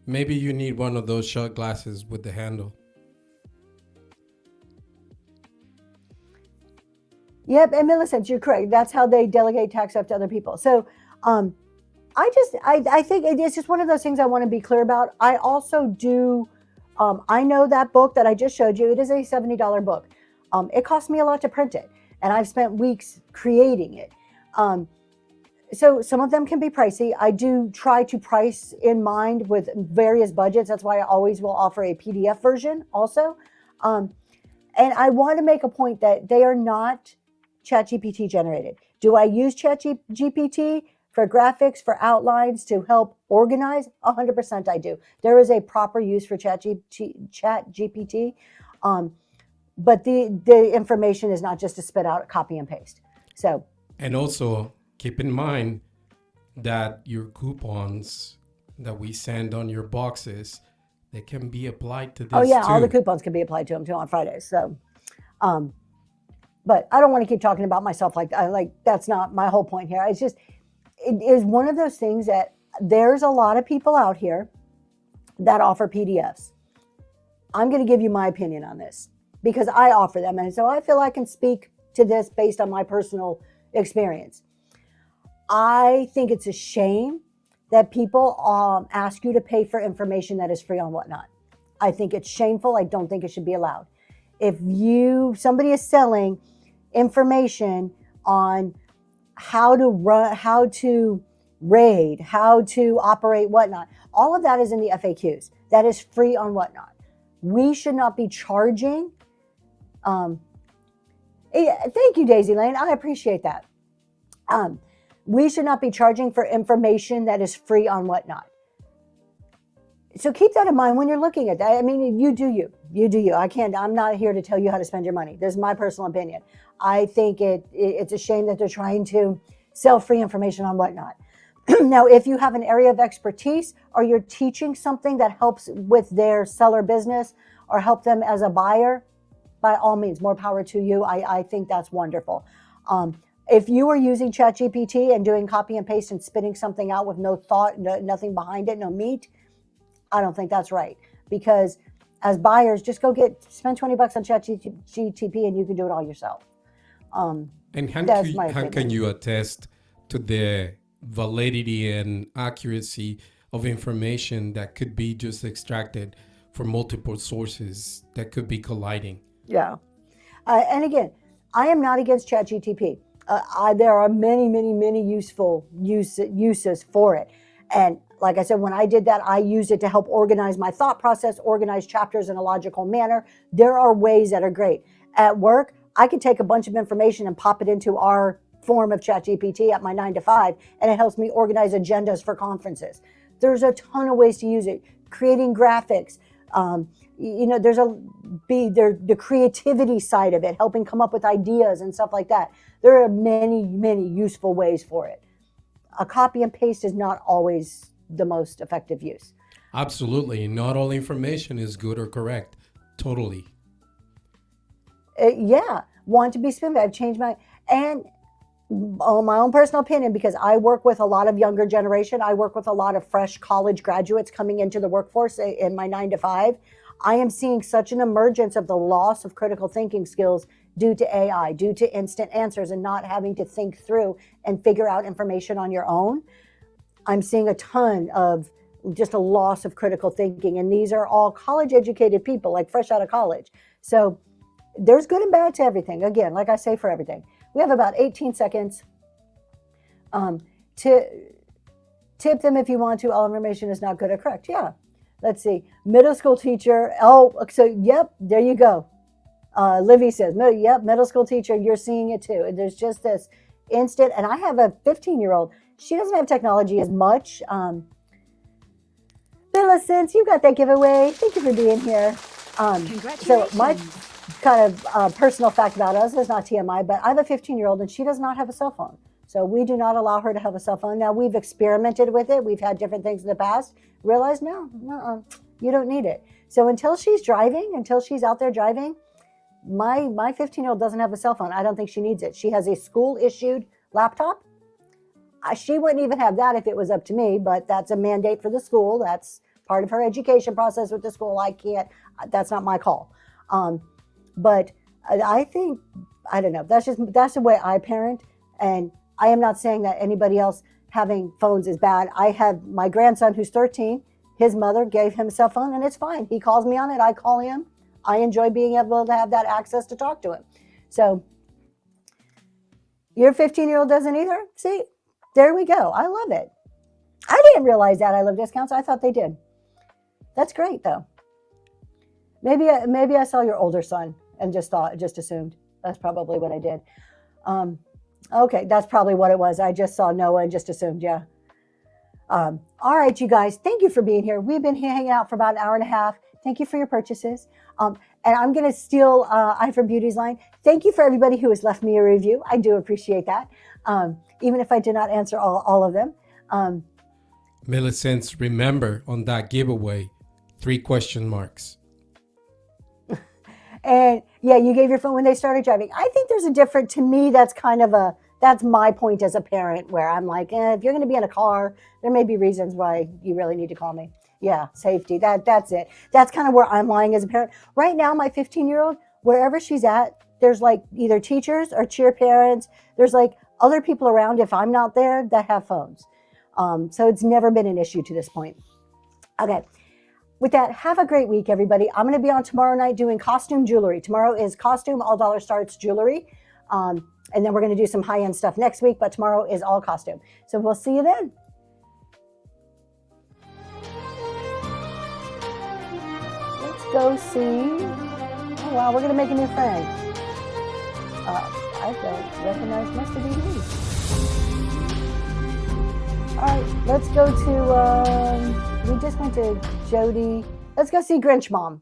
Maybe you need one of those shot glasses with the handle. Yep, and Millicent, you're correct. That's how they delegate tax stuff to other people. So I think it's just one of those things I want to be clear about. I also do, I know that book that I just showed you, it is a $70 book. It cost me a lot to print it, and I've spent weeks creating it. So some of them can be pricey. I do try to price in mind with various budgets. That's why I always will offer a PDF version also. And I want to make a point that they are not ChatGPT generated. Do I use ChatGPT for graphics, for outlines, to help organize? 100% I do. There is a proper use for ChatGPT. But the information is not just to spit out, copy and paste. So. And also keep in mind that your coupons that we send on your boxes, they can be applied to this. Oh yeah, too. all the coupons can be applied to them too on Fridays. So, but I don't want to keep talking about myself like that's not my whole point here. It's just, it is one of those things that there's a lot of people out here that offer PDFs. I'm going to give you my opinion on this because I offer them. And so I feel I can speak to this based on my personal experience. I think it's a shame that people ask you to pay for information that is free on Whatnot. I think it's shameful. I don't think it should be allowed. If somebody is selling information on how to run, how to raid, how to operate Whatnot, all of that is in the FAQs. That is free on Whatnot. We should not be charging. Thank you, Daisy Lane. I appreciate that. We should not be charging for information that is free on Whatnot. So keep that in mind when you're looking at that. I mean, you do you. I'm not here to tell you how to spend your money. This is my personal opinion. I think it's a shame that they're trying to sell free information on Whatnot. Now, if you have an area of expertise or you're teaching something that helps with their seller business or help them as a buyer, by all means, more power to you. I think that's wonderful. If you are using ChatGPT and doing copy and paste and spitting something out with no thought, nothing behind it, no meat, I don't think that's right. Because as buyers, just go spend $20 on ChatGPT and you can do it all yourself. And That's my how opinion. can you attest to the validity and accuracy of information that could be just extracted from multiple sources that could be colliding? Yeah. And again, I am not against ChatGPT. There are many, many, many useful uses for it. And like I said, when I did that, I used it to help organize my thought process, organize chapters in a logical manner. There are ways that are great. At work, I could take a bunch of information and pop it into our form of ChatGPT at my 9 to 5, and it helps me organize agendas for conferences. There's a ton of ways to use it. Creating graphics. There's the creativity side of it, helping come up with ideas and stuff like that. There are many, many useful ways for it. A copy and paste is not always the most effective use. Absolutely. Not all information is good or correct. Totally. Want to be spoon-fed. I've changed and on my own personal opinion, because I work with a lot of younger generation. I work with a lot of fresh college graduates coming into the workforce in my 9 to 5. I am seeing such an emergence of the loss of critical thinking skills due to AI, due to instant answers and not having to think through and figure out information on your own. I'm seeing a ton of just a loss of critical thinking. And these are all college educated people, like fresh out of college. So there's good and bad to everything. Again, like I say, for everything. We have about 18 seconds to tip them if you want to. All information is not good or correct. Yeah. Let's see. Middle school teacher. Oh, so yep, there you go. Livy says, yep, middle school teacher, you're seeing it too. And there's just this instant, and I have a 15-year-old. She doesn't have technology as much. Millicent, you got that giveaway. Thank you for being here. So my kind of personal fact about us is not TMI, but I have a 15-year-old and she does not have a cell phone. So we do not allow her to have a cell phone. Now, we've experimented with it. We've had different things in the past. Realized, no, you don't need it. So until she's driving, until she's out there driving, my 15-year-old doesn't have a cell phone. I don't think she needs it. She has a school-issued laptop. She wouldn't even have that if it was up to me, but that's a mandate for the school. That's part of her education process with the school. I can't, that's not my call. But I think, I don't know, that's the way I parent. And I am not saying that anybody else having phones is bad. I have my grandson who's 13. His mother gave him a cell phone and it's fine. He calls me on it. I call him. I enjoy being able to have that access to talk to him. So your 15-year-old doesn't either? See, there we go. I love it. I didn't realize that I love discounts. I thought they did. That's great though. Maybe I saw your older son and just assumed. That's probably what I did. Okay, that's probably what it was. I just saw Noah and just assumed, yeah. All right, you guys, thank you for being here. We've been hanging out for about an hour and a half. Thank you for your purchases. And I'm going to steal Eye for Beauty's line. Thank you for everybody who has left me a review. I do appreciate that, even if I did not answer all of them. Millicent, remember on that giveaway, 3 question marks. And yeah, you gave your phone when they started driving. I think there's a different, to me, that's kind of that's my point as a parent where I'm like, if you're going to be in a car, there may be reasons why you really need to call me. Yeah, safety, that's it. That's kind of where I'm lying as a parent. Right now, my 15-year-old, wherever she's at, there's like either teachers or cheer parents. There's like other people around if I'm not there that have phones. So it's never been an issue to this point. Okay. With that, have a great week, everybody. I'm going to be on tomorrow night doing costume jewelry. Tomorrow is costume, all dollar starts jewelry. And then we're going to do some high-end stuff next week, but tomorrow is all costume. So we'll see you then. Let's go see. Oh, wow, we're going to make a new friend. I don't recognize Mr. BB. All right, let's go to... we just went to Jody. Let's go see Grinch Mom.